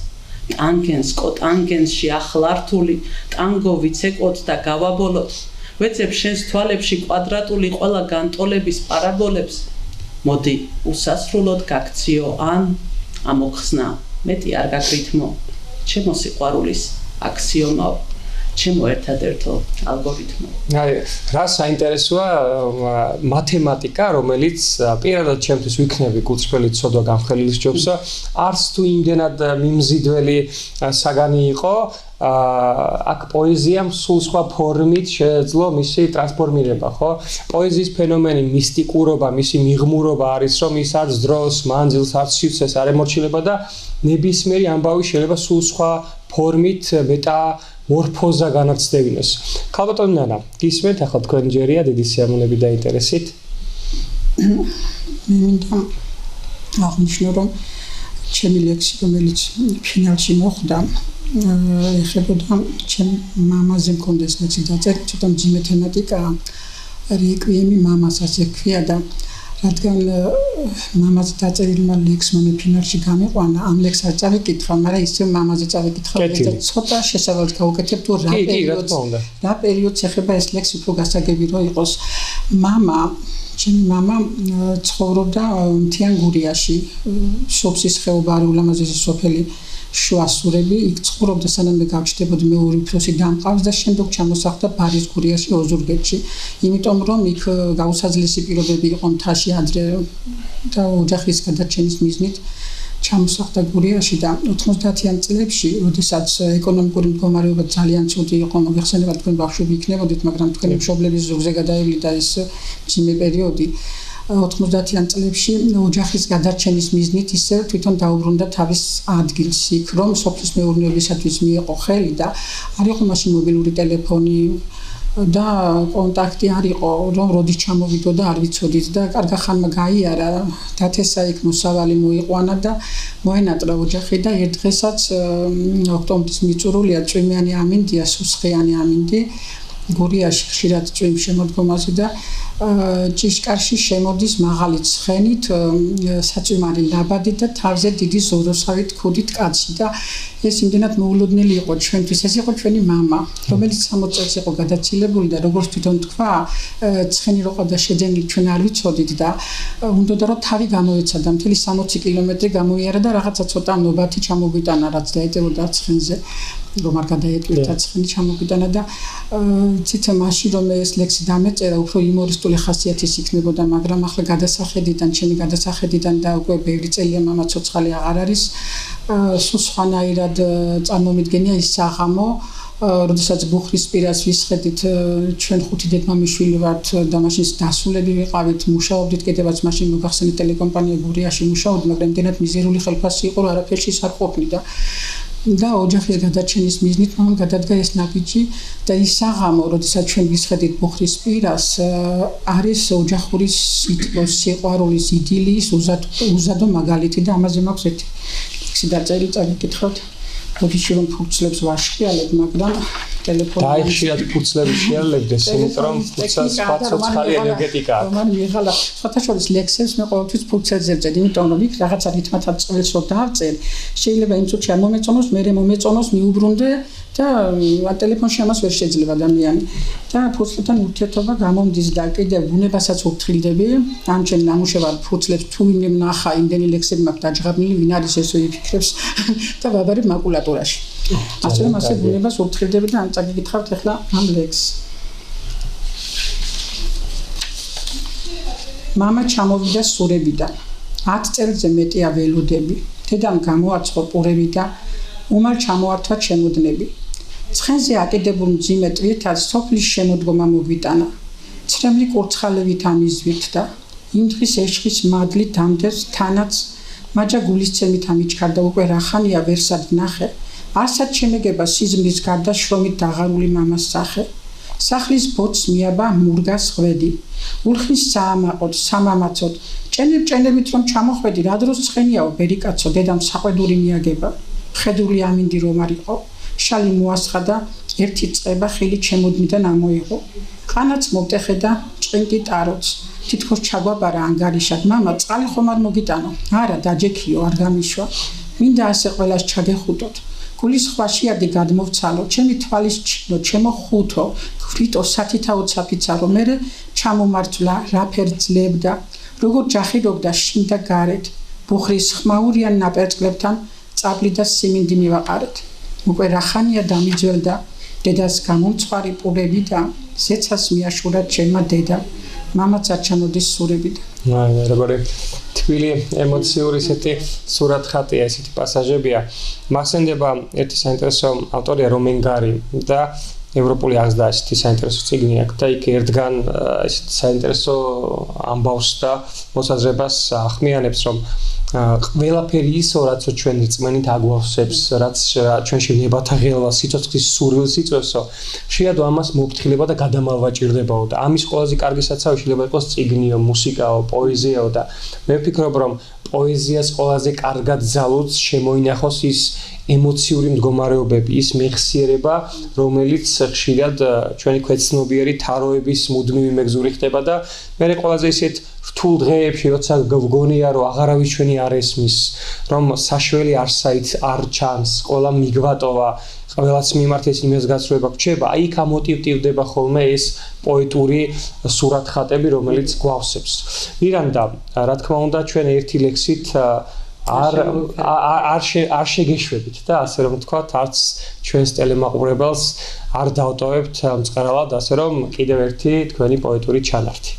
ტანგენს კოტანგენსში ახლართული ტანგო ვიცეკოთ და გავაბოლოთ ვეცებ შენს თვალებში კვადრატული ყველა განტოლების პარაბოლებს მოდი უსასრულოდ გაქციო ან ამოხსნა მეტი არ გაკრითმო ჩემო სიყვარულის აქსიომაო ჩემო ერთადერთო ალგორითმო აი რა საინტერესოა მათემატიკა რომელიც პირადად ჩემთვის ვიქნები გულწრფელი ცოდვა გამხელილი სჯობს არც თუ იმდენად მიმზიდველი საგანი იყო აქ პოეზიამ სულ სხვა ფორმით შეეძლო მისი ტრანსფორმირება, ხო? პოეზიის ფენომენი მისტიკურობა, მისი მიღმურობა არის, რომ ის არც დროს, მანძილს, არც სივრცეს არ ემორჩილება და ნებისმიერი ამბავი შეიძლება სულ სხვა ფორმით მეტამორფოზა განაცდევინოს. ქალბატონი ნანა, გისმენთ ახლა თქვენ ჯერია დიდი სიამოვნებით და ინტერესით? მე მინდა აღნიშნო, რომ ჩემი ლექსი, რომელიც ფინალში მოხვდა ეხებოდა ჩემ მამაზე მქონდეს ლექსი დაწერილი ცოტა მძიმე თემატიკაა რეკვიემი მამას ასე ქვია და რადგან მამაზე დაწერილმა ლექსმა მე ფინალში გამიყვანა ამ ლექსს არ წავიკითხავ მაგრამ ისევ მამაზე წავიკითხავ და ცოტა შესავალს გავუკეთებ თუ რა პერიოდს ეხება ეს ლექსი უფრო გასაგები რომ იყოს ჩემი მამა ცხოვრობდა მთიან გურიაში სოფსის ხეობა არის ულამაზესი სოფელი შუასურები იქ ცხოვრობდა სანამ მე გავჩნდებოდი მე ორი უფროსი დამყავს და შემდეგ ჩამოსახლდა ბარის გურიაში ოზურგეთში იმიტომ რომ იქ გაუსაძლესი პირობები იყო მთაში ადრე და ოჯახის გადარჩენის მიზნით ჩამოსახდა გურიაში და 90-იან წლებში, როდესაც ეკონომიკური მდგომარეობა ძალიან ცუდი იყო, მოგეხსენება თქვენ ბავშვები იქნებოდით, მაგრამ თქვენი მშობლების ზურგზე გადაევლიდა ეს ძიმე პერიოდი. 90-იან წლებში ოჯახის გადარჩენის მიზნით ისე თვითონ დაუბრუნდა თავის ადგილს იქ, რომ სოფლის მეურნეობისათვის მიეყო ხელი და არ იყო მაშინ მობილური ტელეფონი და კონტაქტი არ იყო, რომ როდის ჩამოვიდო და არ ვიცოდით და კარგა ხანმა გაიარა, დათესა იქ მოსავალი მოიყვანა და მოენატრა ოჯახი და ერთ დღესაც ოქტომბრის მიწურულია წვიმიანი ამინდია, სუსხიანი ამინდი გურიაში ხშირად წვიმს შემოდგომაზე და ჭიშკარში შემოდის მაღალი ცხენით საწვიმარი ლაბადი და თავზე დიდი ზოროსავით ქუდით კაცი და ეს იმდენად მოულოდნელი იყო ჩვენთვის, ეს იყო ჩვენი მამა, რომელიც 60 წელს იყო გადაცილებული და როგორც თვითონ თქვა, ცხენი რო ყავდა შეძენილი ჩვენ არ ვიცოდით და უნდოდა რომ თავი გამოეცადა, მთელი 60 კილომეტრი გამოიარა და რაღაცა ცოტა ნობათი ჩამოგვიტანა, რაც დაეტევოდა ცხენზე, რომ არ გადაეტვირთა ცხენი ჩამოგვიტანა და ცეცა მაშინ რომ ეს ლექსი დამეწერა, უფრო იუმორისტული ხასიათის იქნებოდა, მაგრამ ახლა გადასახედიდან, ჩემი გადასახედიდან და უკვე ბევრი წელია მამა ცოცხალი აღარ არის, სულ სხვანაირად წარმომიდგენია ის საღამო, როდესაც ბუხრის პირას ვისხედით, ჩვენ 5 დედმამიშვილი ვართ და მაშინ დასულები ვიყავით, მუშაობდით, კიდევაც მაშინ მოგახსენეთ ტელეკომპანია გურიაში მუშაობდი, მაგრამ იმდენად მიზერული ხელფასი იყო, რომ არაფერში არ ყოფნიდა. და ოჯახის გადარჩენის მიზნით მან გადადგა ეს ნაბიჯი და ის საღამო, როდესაც ჩვენ ვისხედით ბუხრის პირას, არის ოჯახური სიტყვის, სიყვარულის, იდილიის უზადო მაგალითი და ამაზე მაქვს ერთი ლექსი დაწერილი, წაგიკითხავთ. ოდიში რომ ფურცლებს ვაშხიალებ, მაგრამ ტელეფონი დაიხშირად ფურცლები შეალებდეს, იმიტომ რომ ფურცელს სხვა ცოცხალი ენერგეტიკა აქვს. მან მიიღალა სხვათაშორის ლექსებს მე ყოველთვის ფურცელზე ვწერ, იმიტომ რომ იქ რაღაცა რითმათა წყვილს რო დავწერ, შეიძლება იმ წუთში არ მომეწონოს, მერე მომეწონოს, მიუბრუნდე და ტელეფონში ამას ვერ შეძლება ადამიანი. და ფურცლებთან ურთიერთობა გამომდის და კიდევ ბუნებასაც ურთილდები, ამ ჩემ ნამუშევარ ფურცლებს თუ ვინმე ნახა, იმდენი ლექსები მაქვს დაჯღაბნილი, ვინ არის ესე იფიქრებს და ვაბარებ მაკულატურაში. ასე რომ ასე ბუნებას ურთილდები და ამ წაგიკითხავთ ახლა ამ ლექსს. მამა ჩამოვიდა სურებიდან. 10 წელზე მეტია ველოდები. დედამ გამოაცხო პურები და უმალ ჩამოართვა ჩემოდნები. ცხენზე აკიდებულ მძიმე ტვირთას სოფლის შემოდგომა მოგვიტანა. ცრემლი კურცხალევით ამიზვით და იმ დღის ეშხის მადლით ამდევს თანაც მაჯა გულისცემით ამიჩქარდა უკვე რახანია ვერსად ვნახე. არსად შემეგება სიზმრის გარდა შრომით დაღარული მამას სახე. სახლის ბოთს მიაბა მურგას ხვედი. ულხის საამაყოდ, სამამაცოდ, ჭენებით რომ ჩამოხვედი, რა დროს ცხენიაო ბერიკაცო, დედამ საყვედური მიაგება. ხედული ამინდი რომ არ იყო, შალი მოასხა და ერთი წება ხილი ჩემოდნიდან ამოიღო. ყანაც მოვტეხე და ჭყინტი ტაროც. თითქოს ჩაგვაბარა ანგარიშად, მამა წყალი ხომ არ მოგიტანო? არა, დაჯექიო, არ გამიშვა. მინდა ასე ყველას ჩაგეხუტოთ. გულის ხვაშიარდი გადმოვცალო, ჩემი თვალის ჩინო, ჩემო ხუთო, ვრიტო სათითაო ცაფიცარო, მერე ჩამომართვლა, რაფერ ძლევდა, როგორ ჯახირობდა შინ და გარეთ, ბუხრის ხმაურიან ნაპერწკლებთან წაბლი და სიმინდი მივაყარეთ. უკვე რახანია დამიძველდა, დედას გამომცხვარი პურები და ზეცას მიაშურა ჩემმა დედა. მამაც არ ჩამოდის სურებიდან. როგორი თბილი ემოციური ესეთი სურათხატია, ესეთი პასაჟებია. მახსენდება ერთი საინტერესო ავტორია რომენგარი და ევროპული აღზრდა ესეთი საინტერესო წიგნი აქვს და იქ ერთგან ესეთი საინტერესო ამბავს და მოსაზრებას ახმიანებს, რომ ყველაფერი ისო, რაც ჩვენ რწმენით აგვავსებს, რაც ჩვენში ნებათა ღელვა, სიცოცხლის სურვილს იწვევსო, შეიძლება ამას მოფრთხილება და გადამალვაჭირდებაო და ამის ყველაზე კარგი საცავი შეიძლება იყოს წიგნიო, მუსიკაო, პოეზიაო და მე ვფიქრობ, რომ პოეზიას ყველაზე კარგად ძალუძს შემოინახოს ის ემოციური მდგომარეობები, ის მეხსიერება, რომელიც ხშირად ჩვენი ქვეცნობიერი თაროების მუდმივი მეგზური ხდება და მე ყველაზე ისეთ რთულ დღეებში, როცა გვგონია, რომ აღარავის ჩვენი არ ესმის, რომ საშველი არ ჩანს, ყველა მიგვატოვა, ყველას მიმართ ეს იმას გაცვლება გრჩება, აი იქ ამოტივტივდება ხოლმე ეს პოეტური სურათხატები, რომელიც გვავსებს. მირანდა, რა თქმა უნდა, ჩვენ ერთი ლექსით არ შეგეშვებით და ასე რომ ვთქვათ, არც ჩვენს ტელემაყურებელს არ დავტოვებთ მწყერალად, ასე რომ კიდევ ერთი თქვენი პოეტური ჩანართი.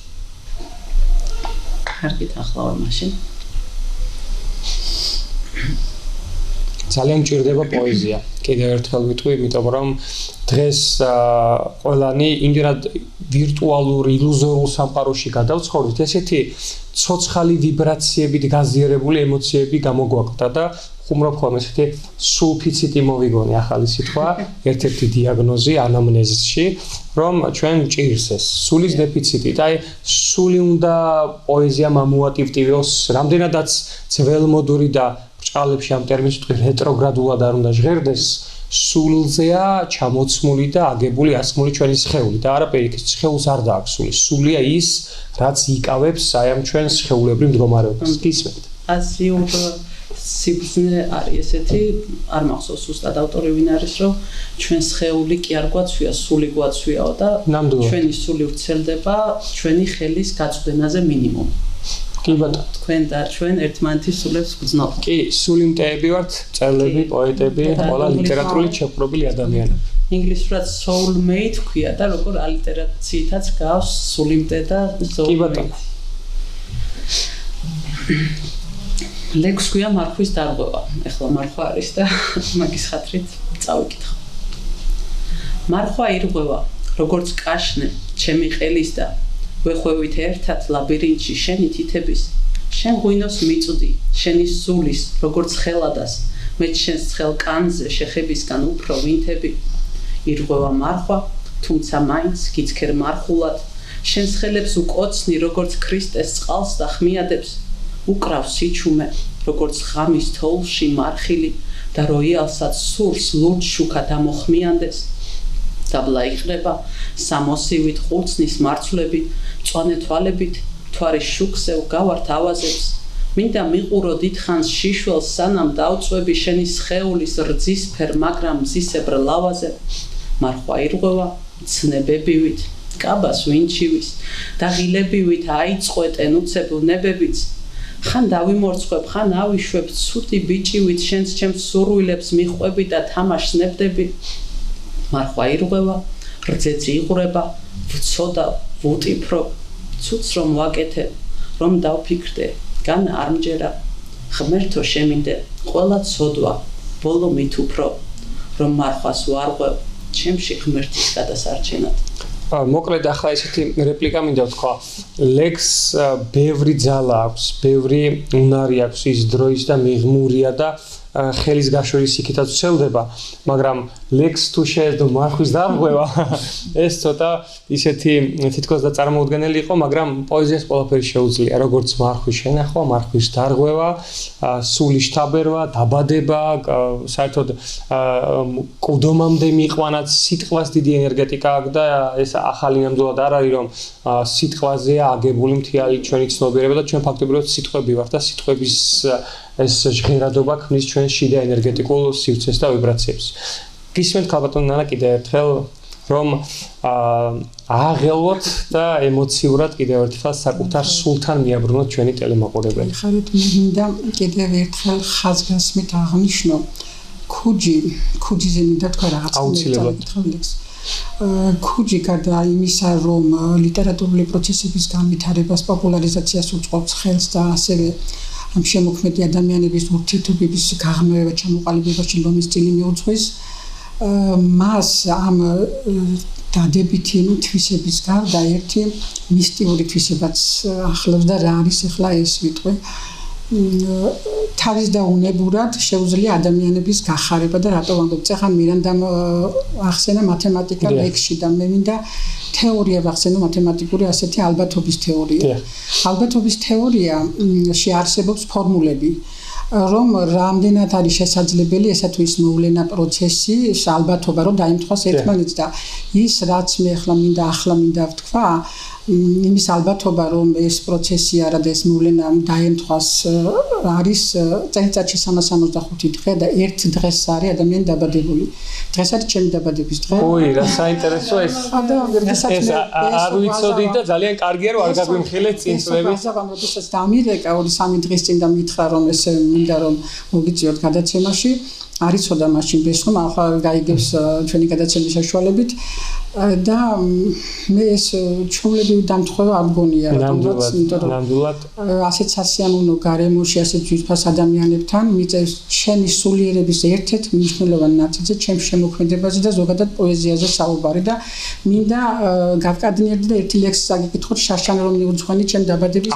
კარგით, ახლა ვარ მაშინ. ძალიან მჭირდება პოეზია. კიდევ ერთხელ ვიტყვი, იმიტომ რომ დღეს ყველანი იმდენად ვირტუალურ, ილუზორულ სამყაროში გადავცხოვრით, ესეთი ცოცხალი ვიბრაციებით გაზიარებული ემოციები გამოგვაკლდა და ხუმრობ ხოლმე ესეთი სულფიციტი მოვიგონი ახალი სიტყვა, ერთ-ერთი დიაგნოზი ანამნეზში, რომ ჩვენ ჭირს ეს სულის დეფიციტი და აი სული უნდა პოეზიამ ამოატივტივოს, რამდენადაც ძველმოდური და ბრჭყალებში ამ ტერმინს ვიტყვი რეტროგრადულად არ უნდა ჟღერდეს, სულზეა ჩამოცმული და აგებული ასმული ჩვენი სხეული და არა პირიქით სხეულს არ დააქვს სული. სულია ის, რაც იკავებს აი ამ ჩვენს სხეულებრივ მდგომარეობას. გისმენთ? ასიურ სიბრძნე არის ესეთი, არ მახსოვს ზუსტად ავტორი ვინ არის, რომ ჩვენ სხეული კი არ გვაცვია, სული გვაცვიაო და ჩვენი სული ვრცელდება ჩვენი ხელის გაწვდენაზე მინიმუმ. კი ბატონო, თქვენ და ჩვენ ერთმანეთის სულებს გრძნობთ. კი, სული მტეები ვართ, მწერლები, პოეტები, ყველა ლიტერატურული შეფრობილი ადამიანები. ინგლისურად soul mate ქვია და როგორ ალიტერაციითაც გავს სული მტე და soul mate. კი ბატონო. ლექს ქვია მარხვის დარღვევა. ეხლა მარხვა არის და მაგის ხათრით წავიკითხო. მარხვა ირღვევა, როგორც კაშნე, ჩემი ყელის და ვეხვევით ერთად ლაბირინთში შენი თითების, შენ ღვინოს მიწვდი, შენი სულის, როგორც ხელადას, მეც შენს ცხელკანზე შეხებისგან უფრო ვინთები. ირღვევა მარხვა, თუმცა მაინც გიცქერ მარხულად, შენს ხელებს უკოცნი, როგორც ქრისტეს წყალს და ხმიადებს, უკრავ სიჩუმე, როგორც ღამის თოვლში მარხილი და როიალსაც სურს ლურჯ შუქა დამოხმიანდეს. დაბლა იყრება სამოსივით ხურცნის მარცვლები, მწვანე თვალებით, თვარის შუქზე გავართ ავაზებს. მინდა მიყურო დიდხანს შიშველს სანამ დავწვევი შენი სხეულის რძისფერ, მაგრამ მზისებრ ლავაზე. მარხვა ირღვევა ცნებებივით, კაბას ვინჩივის და ღილებივით აიწყვეტენ უცებლ ნებებიც. ხან დავიმორცხვებ, ხან ავიშვებ ცუდი ბიჭივით შენს ჩემს სურვილებს მიხვები და თამაშს ნებდები. მარხვა ირღვევა, რძეცი იღვრება, ვცოდა, ვუტიფრო, ცუც რომ ვაკეთე, რომ დავფიქრდე, გან არ მჯერა, ღმერთო შემინდე, ყველა ცოდვა, ბოლო მით უფრო, რომ მარხვას ვარღვევ, ჩემში ღმერთის გადასარჩენად. მოკლედ ახლა ესეთი რეპლიკა მინდა ვთქვა. ლექს ბევრი ძალა აქვს, ბევრი უნარი აქვს ის დროის და მიღმურია და ხელის გაშვების იქითაც ვცელდება, მაგრამ ლექს თუ შეეძლო მარხვის დარღვევა, ეს ცოტა ისეთი თითქოს და წარმოუდგენელი იყო, მაგრამ პოეზიას ყველაფერი შეუძლია, როგორც მარხვის შენახვა, მარხვის დარღვევა, სულის შთაბერვა, დაბადება, საერთოდ კუდომამდე მიიყვანაც სიტყვას დიდი ენერგეტიკა აქვს და ეს ახალი ნამდვილად არ არის, რომ სიტყვაზეა აგებული მთელი ჩვენი ცნობიერება და ჩვენ ფაქტობრივად სიტყვები ვართ და სიტყვების ეს ჟღერადობა ქმნის ჩვენ შიდა ენერგეტიკულ სივრცეს და ვიბრაციებს. გისმენთ ქალბატონო ნანა კიდევ ერთხელ რომ აღელვოთ და ემოციურად კიდევ ერთხელ საკუთარ სულთან მიაბრუნოთ ჩვენი ტელემაყურებელი. ხარით მინდა კიდევ ერთხელ ხაზგასმით აღნიშნო ქუჯიზე მინდა თქვა რაღაც აუცილებლად. ქუჯი გარდა იმისა რომ ლიტერატურული პროცესების განვითარებას, პოპულარიზაციას უწყობს ხელს და ასევე ამ შემოქმედი ადამიანების ურთიერთობების გაღრმავება ჩამოყალიბებაში ლომის წილი მიუძღვის, მას ამ დადებითი თვისების გარდა ერთი მისტიური თვისებაც ახლავს და რა არის ახლა ეს ვიტყვი. თავის და უნებურად შეუძლია ადამიანების გახარება და რატო ვამბობ, წეხან მირანდამ ახსენა მათემატიკა ლექსში და მე მინდა თეორია ვახსენო მათემატიკური ასეთი ალბათობის თეორია. ალბათობის თეორიაში არსებობს ფორმულები, რომ რამდენად არის შესაძლებელი ესა თუ ის მოვლენა პროცესი, ეს ალბათობა რომ დაემთხვას ერთმანეთს და ის რაც მე ახლა მინდა ვთქვა, იმის ალბათობა რომ ეს პროცესი არა და ეს მოვლენა დაემთხვას არის წელიწადში 365 დღე და ერთ დღეს არის ადამიანი დაბადებული. დღეს არის ჩემი დაბადების დღე. ოი, რა საინტერესო ეს. ეს არ ვიცოდი და ძალიან კარგია რომ არ გაგვიმხილეთ წინწლები. როდესაც დამირეკა 2-3 დღის წინ და მითხრა რომ ეს მინდა რომ მოგიწიოთ გადაცემაში, არიცოდა მაშინ ბესხომ ახლა გაიგებს ჩვენი გადაცემის საშუალებით და მე ეს ჩვეულებრივი დამთხოვა არ მგონია ნამდვილად ასეთ სასიამოვნო გარემოში ესეთ ძვირფას ადამიანებთან მიწევს ჩემი სულიერების ერთ-ერთ მნიშვნელოვან ნაწილზე, ჩემს შემოქმედებაზე და ზოგადად პოეზიაზე საუბარი და მინდა გავკადნიერდი და ერთი ლექსი საგიკითხოთ შაშან რომ მიუძღვენი ჩემ დაბადების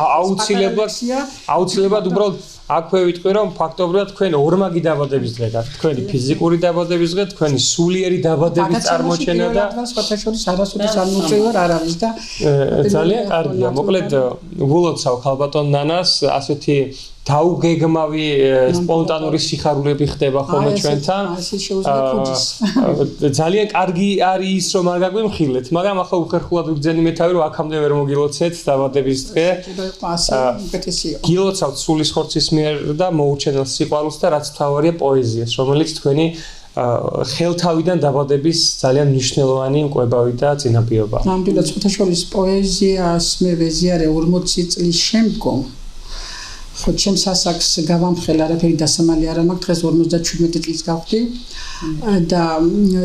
აუცილებლად უბრალოდ აქვე ვიტყვი რომ ფაქტობრივად თქვენ ორმაგი დაბადების დღე გაქვთ, თქვენი ფიზიკური დაბადების დღე, თქვენი სულიერი დაბადების წარმოჩენა და სხვათა შორის არასოდეს არ მოწევარ არავის და ძალიან კარგია. მოკლედ ვილოცავ ხალბატონ ნანას ასეთი დაუგეგმავი სპონტანური სიხარულები ხდება ხოლმე ჩვენთან. ძალიან კარგი არის ის რომ არ გაგვიმხილეთ, მაგრამ ახლა უხერხულად ვიგზენი მე თავი რომ აქამდე ვერ მოგილოცეთ დაბადების დღე. გილოცავთ სულის ხორცის მიერ და მოუჩენელ სიყვარულს და რაც მთავარია პოეზიას, რომელიც თქვენი ხელთავიდან დაბადების ძალიან მნიშვნელოვანი მკვლევარი და წინაპირობაა. ნამდვილად სხვათა შორის პოეზიას მე ვეზიარე 40 წლის შემდგომ ხო ჩემს ასაკს გავამხელ არაფერი დასამალი არ მაქვს დღეს 57 წლის გავხდი და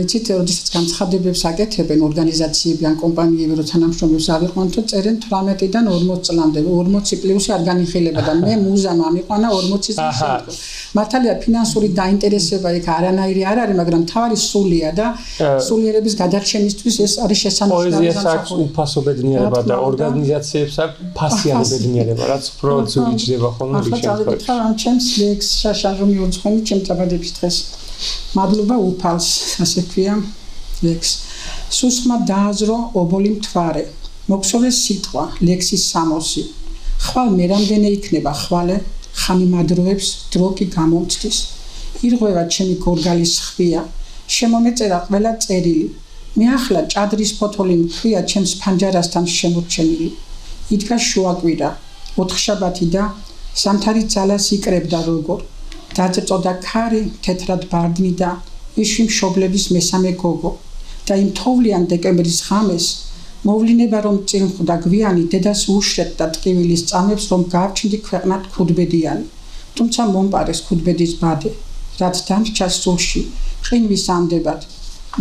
იცით როდესაც განცხადებებს აკეთებენ ორგანიზაციები ან კომპანიები რო თანამშრომლებს ავიყვანთ წერენ 18-დან 40 წლამდე 40 პლუსი არ განიხილება და მე მუზა მამიყვანა 40 წლის შემდგომ მართალია ფინანსური დაინტერესება იქ არანაირი არ არის მაგრამ თავი სულია და სულიერების გადარჩენისთვის ეს არის შესანიშნავი პოეზიას აქვს უფასო ბედნიერება და ორგანიზაციებს აქვს ფასიანი ბედნიერება რაც უფრო ძვირიჭდება ახლა წავიდეთ ამ ჩემს ლექს შაშა რომ მიუძღვენი ჩემ დაბადების დღეს მადლობა უფალს ასე ქვია ლექს სუსხმა დააზრო ობოლი მთვარე მოგსოვეს სიტყვა ლექსის სამოსი ხვალ მე რამდენი იქნება ხვალე ხანი მადროებს დრო კი გამომწდის ირღვევა ჩემი გორგალის ხվია შემომეწერა ყველა წერილი მე ახლა ჭადრის ფოთოლი მქვია ჩემს ფანჯარასთან შემორჩენილი იდგა შუაკვირა ოთხშაბათი და სამთარი ძალას იკრებდა როგორ დაწერწოდა ქარი თეთრად ბარდნიდა იშვი მშობლების მესამე გოგო და იმ თოვლიან დეკემბრის ღამეს მოვლინება რომ წინხვდა გვიანი დედას უშრეთ და ტკივილის წამებს რომ გავჩნდი ქვეყნად ქუდბედიანი თუმცა მომპარეს ქუდბედის ბადე რაც დამრჩა სულში ყინვის ამდებად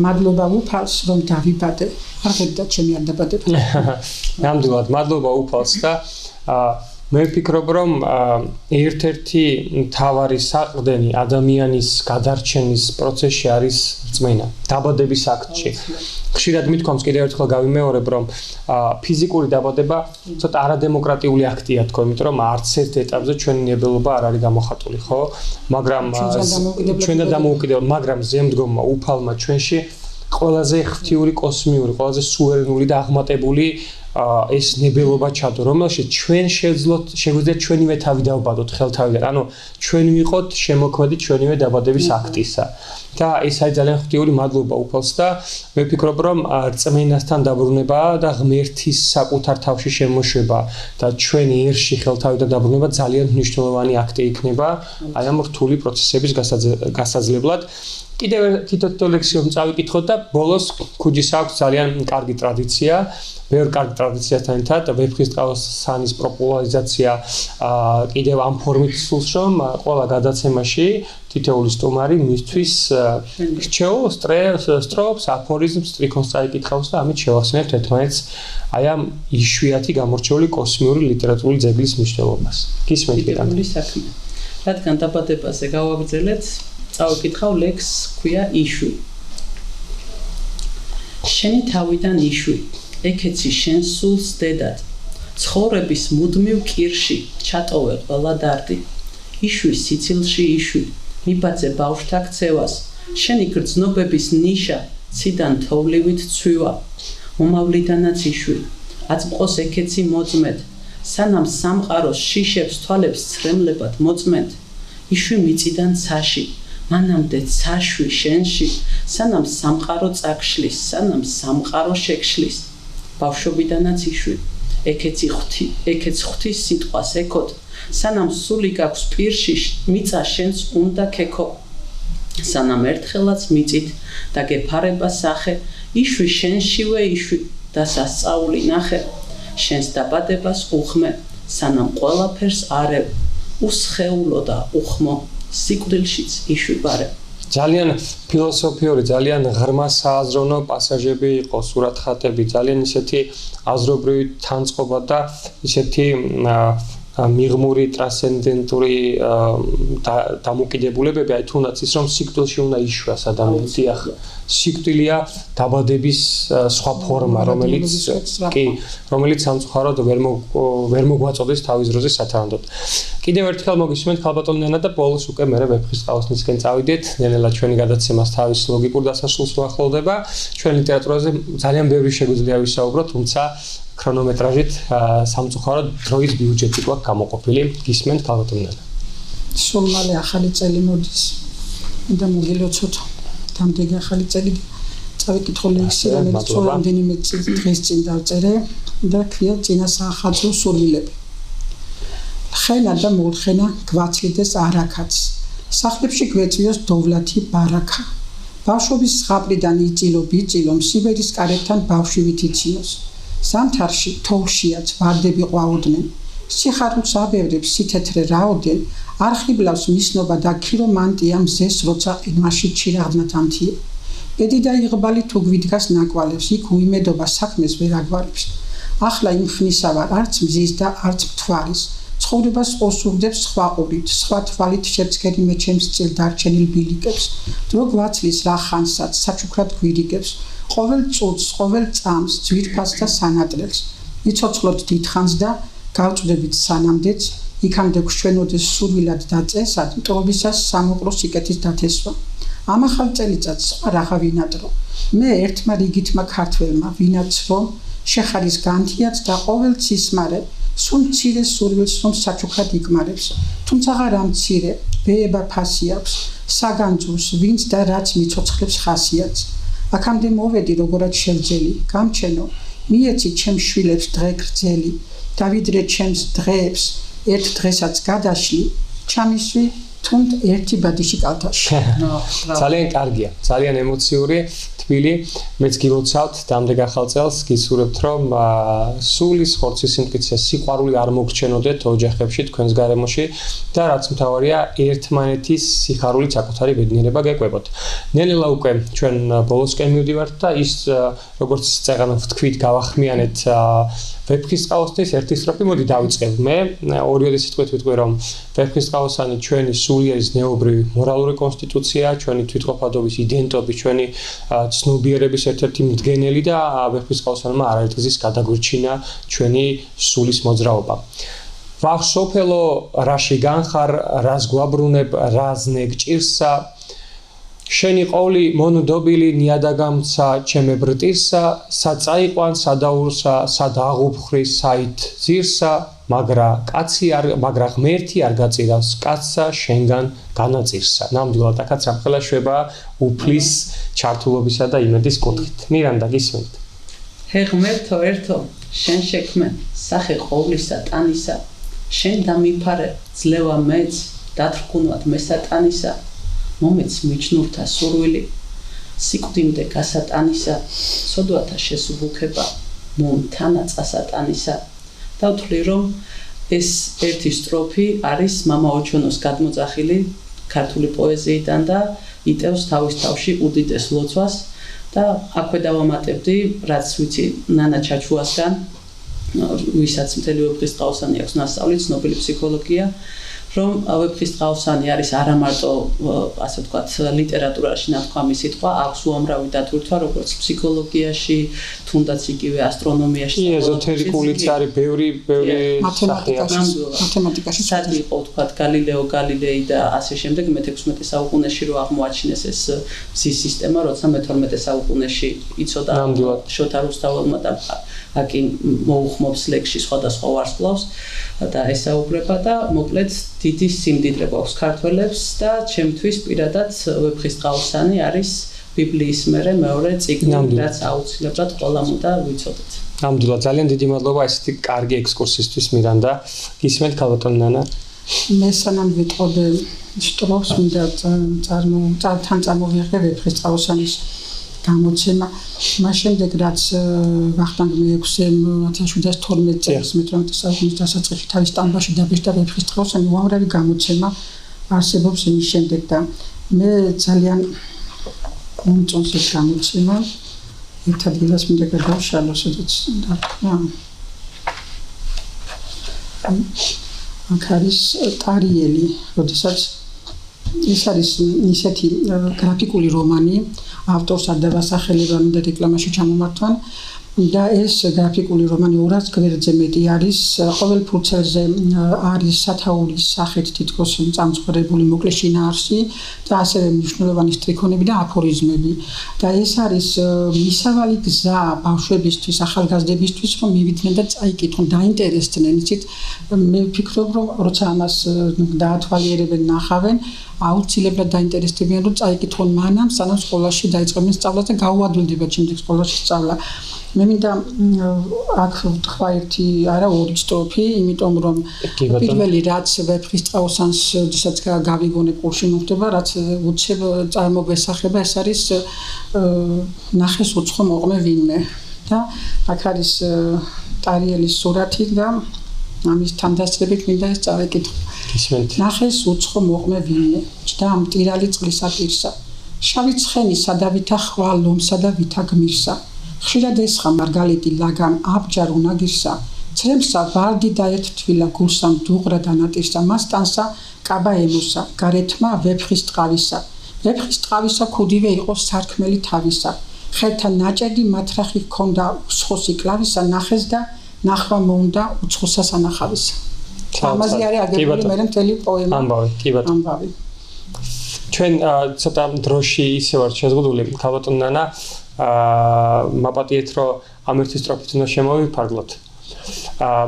მადლობა უფალს რომ დავიბადე აღებდა ჩემი არ დაბადება ნამდვილად მადლობა უფალს და მე ვფიქრობ რომ ერთ-ერთი მთავარი საყრდენი ადამიანის გადარჩენის პროცესში არის რწმენა დაბადების აქტში. ხშირად მithქვამს კიდევ ერთხელ გავიმეორებ რომ ფიზიკური დაბადება ცოტა არადემოკრატიული აქტია თქო, იმიტომ რომ არც ერთ ეტაპზე ჩვენი ნებელობა არ არის გამოხატული, ხო? მაგრამ ჩვენ და დამოუკიდებლად, მაგრამ ზემდგომმა უფალმა ჩვენში ყველაზე ღვთიური კოსმიური, ყველაზე სუვერენული და აღმატებული ეს ნებელობა ჩადო, რომელშიც ჩვენ შეგვიძლია ჩვენივე თავი დავბადოთ ხელთავიდან. ანუ ჩვენ ვიყოთ შემოქმედი ჩვენივე დაბადების აქტისა. და ეს არის ძალიან ღვთიური მადლობა უფალს და მე ვფიქრობ რომ რწმენასთან დაბრუნება და ღმერთის საკუთარ თავში შემოშვება და ჩვენი ერში ხელთავიდან დაბრუნება ძალიან მნიშვნელოვანი აქტი იქნება აი ამ რთული პროცესების გასაძლებლად. კიდევ თითო ლექსიო წავიკითხოთ და ბოლოს ქუჯის აქვს ძალიან კარგი ტრადიცია. ბევრ კარგ ტრადიციასთან ერთად ვეფხისტყაოს სანის პოპულარიზაცია კიდევ ამ ფორმით სულს რომ ყველა გადაცემაში თითოეული სტუმარი მისთვის რჩეულს, სტროფს, აფორიზმს, ტრიქონს წაიკითხავს და ამით შევახსენებთ ერთმანეთს აი ამ იშვიათი გამორჩეული კოსმიური ლიტერატურული ძეგლის მნიშვნელობას. გისმენთ პირადად. საქმე. რადგან დაბადებაზე გავაგრძელეთ, წავიკითხავ ლექს ქვია იშვი. შენი თავიდან იშვი ეკეცი შენ სულს დედად ცხოვრების მუდმივ კირში ჩატოვე ყველა დარდი იშვი სიცილში იშვი მიბაძე ბავშვთა ქცევას შენი გრძნობების ნიშა ციდან თოვლივით ცვივა მომავლიდანაც იშვი აწმყოს ეკეცი მოწმედ სანამ სამყაროს შიშებს თვალებს ცრემლებად მოწმედ იშვი მიწიდან ცაში მანამდე ცაშვი შენში სანამ სამყარო წაგშლის სანამ სამყარო შეგშლის ბავშვობიდანაც იშვი ეკეც ღვთის სიტყვას ეკოთ სანამ სული გაქვს პირში მიწა შენს უნდა ქექო სანამ ერთხელაც მიწით და გეფარება სახე იშვი შენშივე იშვი და სასწაული ნახე შენს დაბადებას უხმე სანამ ყველაფერს არევ უსხეულო და უხმო სიკვდილშიც იშვი ბარე ძალიან ფილოსოფიური, ძალიან ღრმა სააზროვნო პასაჟები იყო, სურათხატები, ძალიან ისეთი აზრობრივი თანწყობა და ისეთი მიღმური ტრანსცენდენტური დამოკიდებულებები, აი თუნდაც ის რომ სიკვდილში უნდა იშვას ადამიანი, დიახ, სიკვდილია დაბადების სხვა ფორმა, რომელიც სამწუხაროდ ვერ მოგვაწოდეს თავის დროზე სათანადოდ. კიდევ ერთხელ მოგისმენთ ქალბატონი ნანა და ბოლოს უკვე მე ვეფხისტყაოსნისკენ წავიდეთ. ნელ-ნელა ჩვენი გადაცემას თავის ლოგიკურ დასასრულს მოახლოვდება. ჩვენ ლიტერატურაზე ძალიან ბევრი შეგვიძლია ვისაუბროთ, თუმცა ქრონომეტრაჟით სამწუხაროდ დროის ბიუჯეტი გვაქვს გამოყოფილი. გისმენთ ქალბატონი ნანა. სულ მალე ახალი წელი მოდის. და მოგილოცოთ დამდეგი ახალი წელი. წავიკითხო ლექსი, რომელიც რამდენიმე დღის წინ დავწერე და ქვია წინა საახალწლო სურვილები. ხენა და მოხენა გვაცლიდეს არაქაც. სახლებში გვეწვიოს დოვლათი ბარაქა. ბავშვობის ზღაპრიდან იწილო ბიწილო სიბერის კარებთან ბავშვივით იცინოს. ზამთარში თოვლშიაც ვარდები ყვაოდნენ. სიხარულს აბევრებს სითეთრე რაოდენ, არხიბლავს მისნობა და ქირომანტია მზეს როცა ყინვაში ჩირაღდნათ ამთია. ბედი და იღბალი თუ გვიდგას ნაკვალებს, იქ უიმედობა საქმეს ვერ აგვარებს. ახლა იმ ხნისა ვარ არც მზის და არც მთვარის. ცხოვრებას ოსურდებს სხვა ყურით, სხვა თვალით შეცქერი მე ჩემს წილ დარჩენილ ბილიკებს. დრო გვაცლის რა ხანსაც, საჩუქრად გვირიგებს. ყოველ წუთს, ყოველ წამს, ძვირფას და სანადრელს. იცოცხლოთ დიდხანს და გავწვდებით სანამდეც, იქამდე გვშვენოდეს სურვილად და წესად, მტრობისას სამოყრო სიკეთის დათესვა. ამ ახალ წელიწადს სხვა რაღა ვინადრო. მე ერთმა რიგითმა ქართველმა, ვინაც რომ შეხარის განთიაც და ყოველ ცისმარე, სულ მცირე სურვილს რომ საჩუქრად იკმარებს. თუმცა რა მცირე, ბეება ფასი აქვს, საგანძურს, ვინც და რაც მიცოცხლებს ხასიათს. აქამდე მოვედი როგორად შევძელი, გამჩენო, მიეცი ჩემს შვილებს დღე გრძელი, დავიდრე ჩემს დღეებს, ერთ დღესაც გადაშლი, ჩამისვი თუნდ ერთი ბადიში კალთაში. ძალიან კარგია, ძალიან ემოციური, თბილი. მეც გილოცავთ დამდეგ ახალ წელს, გისურვებთ რომ სულის, ხორცის სიმტკიცე, სიყვარული არ მოგრჩენოდეთ ოჯახებში, თქვენს გარემოში და რაც მთავარია, ერთმანეთის სიხარულით საკუთარი ბედნიერება გეკვებოთ. ნელ-ნელა უკვე ჩვენ ბოლოსკენ მივდივართ და ის როგორც წეღანով თქვით, გავახმიანეთ ვეფხისტყაოსნის ერთი სტროფი, მოდი დავიწყებ. მე ორიოდი სიტყვით ვიტყვი რომ ვეფხისტყაოსანი ჩვენი სულიერი ზნეობრივი მორალური კონსტიტუცია, ჩვენი თვითყოფადობის იდენტობის, ჩვენი ცნობიერების ერთ-ერთი მდგენელი და ვეფხისტყაოსანმა არაერთგზის გადაგვირჩინა ჩვენი სულის მოძრაობა. ვახ სოფელო, რაში განხარ, რას გვაბრუნებ, რა ზნე გჭირსა, შენი ყოლი მონდობილი ნიადაგამცა ჩემებრ ტირსა, საწაიყვან სადაურსა, სადაღუფხრი საით ძირსა, მაგრამ ღმერთი არ გაწირავს კაცსა შენგან განაწირსა. ნამდვილად აქაც ამხელა შვება უფლის ჩართულობისა და იმედის კუთხით. მირანდა გისმენთ. ჰე ღმერთო ერთო, შენ შექმენ სახე ყოვლისა ტანისა, შენ დამიფარე ძლევა მეც, დათრკუნვად მესატანისა. მომეც მიჩნურთა სურვილი, სიკვდიმდე გასატანისა, სოდვათა შესუბუქება, მომთანა წასატანისა. დავთვლი რომ ეს ერთი სტროფი არის მამა ოჩონოს გადმოწახილი ქართული პოეზიიდან და იტევს თავის თავში უდიდეს ლოცვას და აქვე დავამატებდი, რაც ვიცი ნანა ჩაჩუასგან, ვისაც მთელი ვეფხისტყაოსანი აქვს ნასწავლი, ცნობილი ფსიქოლოგია, რომ ვეფხისტყაოსანი არის არა მარტო ასე ვთქვათ ლიტერატურაში ნათქვამი სიტყვა, აქვს უამრავი დატვირთვა, როგორც ფსიქოლოგიაში, თუნდაც იგივე ასტრონომიაში, ეზოთერიკულიც არის, ბევრი მათემატიკაში. სად იყო ვთქვათ გალილეო გალილეი და ასე შემდეგ მე-16 საუკუნეში რო აღმოაჩინეს ეს მზის სისტემა, როცა მე-12 საუკუნეში იცოდა შოთა რუსთაველმა და აკი მოუხმობს ლექსში სხვადასხვა ვარსკვლავს და ესაუბრება და მოკლედ დიდი სიმდიდრე გვაქვს ქართველებს და ჩემთვის პირადად ვეფხისტყაოსანი არის ბიბლიის მერე მეორე წიგნი, რაც აუცილებლად ყველამ უნდა ვიცოდეთ. ნამდვილად ძალიან დიდი მადლობა ესეთი კარგი ექსკურსისთვის მირანდა. გისმენთ ქალბატონი ნანა. მე სანამ ვიტყოდე სტროფს მინდა თან წარმოვიერთე ვეფხისტყაოსანის გამოცემა. მას შემდეგ რაც ვახტანგ მე-6 1712 წელს მე-18 საუკუნის დასაწყისში თავის სტამბაში დაბეჭდა ვეფხისტყაოსანი უამრავი გამოცემა არსებობს იმის შემდეგ და მე ძალიან მომწონს ეს გამოცემა. ერთ ადგილას მინდა გადავშალო, სადაც აქ არის ტარიელი, როდესაც ეს არის ისეთი გრაფიკული რომანი, ავტორს არ დავასახელებ, ამიტომ რეკლამაში ჩამომართვან. და ეს გრაფიკული რომანი 200 გვერდზე მეტი არის, ყოველ ფურცელზე არის სათაურის სახით თითქოს წამწყვეტებული მოკლე შინაარსი და ასევე მნიშვნელოვანი სტრიქონები და აფორიზმები. და ეს არის მისავალი გზა ბავშვებისთვის, ახალგაზრდებისთვის, რომ მივიდნენ და წაიკითხონ, დაინტერესდნენ. იცით, მე ვფიქრობ, რომ როცა ამას დაათვალიერებენ, ნახავენ, აუცილებლად დაინტერესდებიან, რომ წაიკითხონ მანამ, სანამ სკოლაში დაიწყებენ სწავლას და გაუადვილდებათ შემდეგ სკოლაში სწავლა. მე მინდა აქ თქვა ერთი არა ორი სტროფი, იმიტომ რომ პირველი რაც ვეფხისტყაოსანს როდესაც გავიგონებ ყურში მოხდება, რაც უცებ წარმოგესახება, ეს არის ნახეს უცხო მოყმე ვინმე და აქ არის ტარიელის სურათი და ამის თანდასწრებით მინდა ეს წავეკითხო. ნახეს უცხო მოყმე ვინმე, ჭდა მტირალი წყლისა პირსა, შავი ცხენისა და ვითა ხვალ ლომსა და ვითა გმირსა. ხშირად ესხა მარგალიტი ლაგამ აბჯარ უნაგირსა, ცრემსა ვალდი და ერთთვილა გულსამ დუღრა დანატირსა, მას ტანსა კაბა ემოსა, გარეთმა ვეფხის ტყავისა, ვეფხის ტყავისა ქუდივე იყო სარქმელი თავისა, ხელთან ნაჭედი მათრახი ჰქონდა უსხოსი კლავისა, ნახეს და ნახვა მოუნდა უცხოსა სანახავისა. ამაზე არის აგებული მე მთელი პოემა. ამბავი. ჩვენ ცოტა დროში ისე ვარ შეზღუდული, ქალბატონ ნანა, მაპატიეთ რომ ამ ერთი სტროფით უნდა შემოვიფარგლოთ.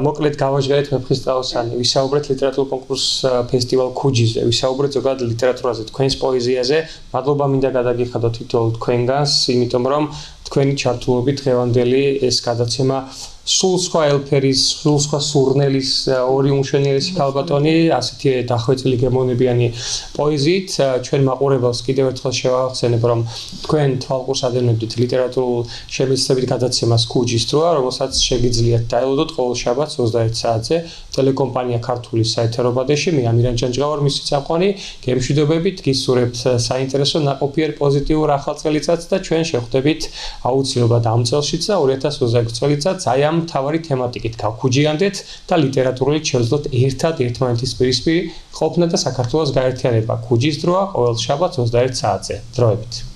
მოკლედ გავაჟღერეთ ვეფხისტყაოსანი, ვისაუბრეთ ლიტერატურულ კონკურს ფესტივალ ქუჯიზე, ვისაუბრეთ ზოგადად ლიტერატურაზე, თქვენს პოეზიაზე. მადლობა მინდა გადაგიხადოთ თითოეულ თქვენგანს, იმიტომ რომ თქვენი ჩართულობით დღევანდელი ეს გადაცემა სულ სხვა ელფერის, სულ სხვა სურნელის ორი უმშვენიერესი ქალბატონი, ასეთი დახვეწილი გემოვნებიანი პოეზიით ჩვენ მაყურებელს კიდევ ერთხელ შევახსენებ, რომ თქვენ თვალყურს ადევნებდით ლიტერატურულ შემეცნებით გადაცემას ქუჯის დროა, რომელსაც შეგიძლიათ დაელოდოთ ყოველ შაბათს 21 საათზე ტელეკომპანია ქართული საეთერო ბადეში. მე ამირან ჯანჯღავარ, მისი წამყვანი, გემშვიდობებით, გისურვებთ საინტერესო ნაყოფიერ პოზიტიურ ახალ წელიწადს და ჩვენ შევხვდებით აუცილებლად ამ წელშიც და 2026 წელიწადს აი ამ მთავარი თემატიკით გავქუჯიანდეთ და ლიტერატურულად შევძლოთ ერთად ერთმანეთის პირისპირ ყოფნა და საქართველოს გაერთიანება. ქუჯის დროა ყოველ შაბათს 21 საათზე. დროებით.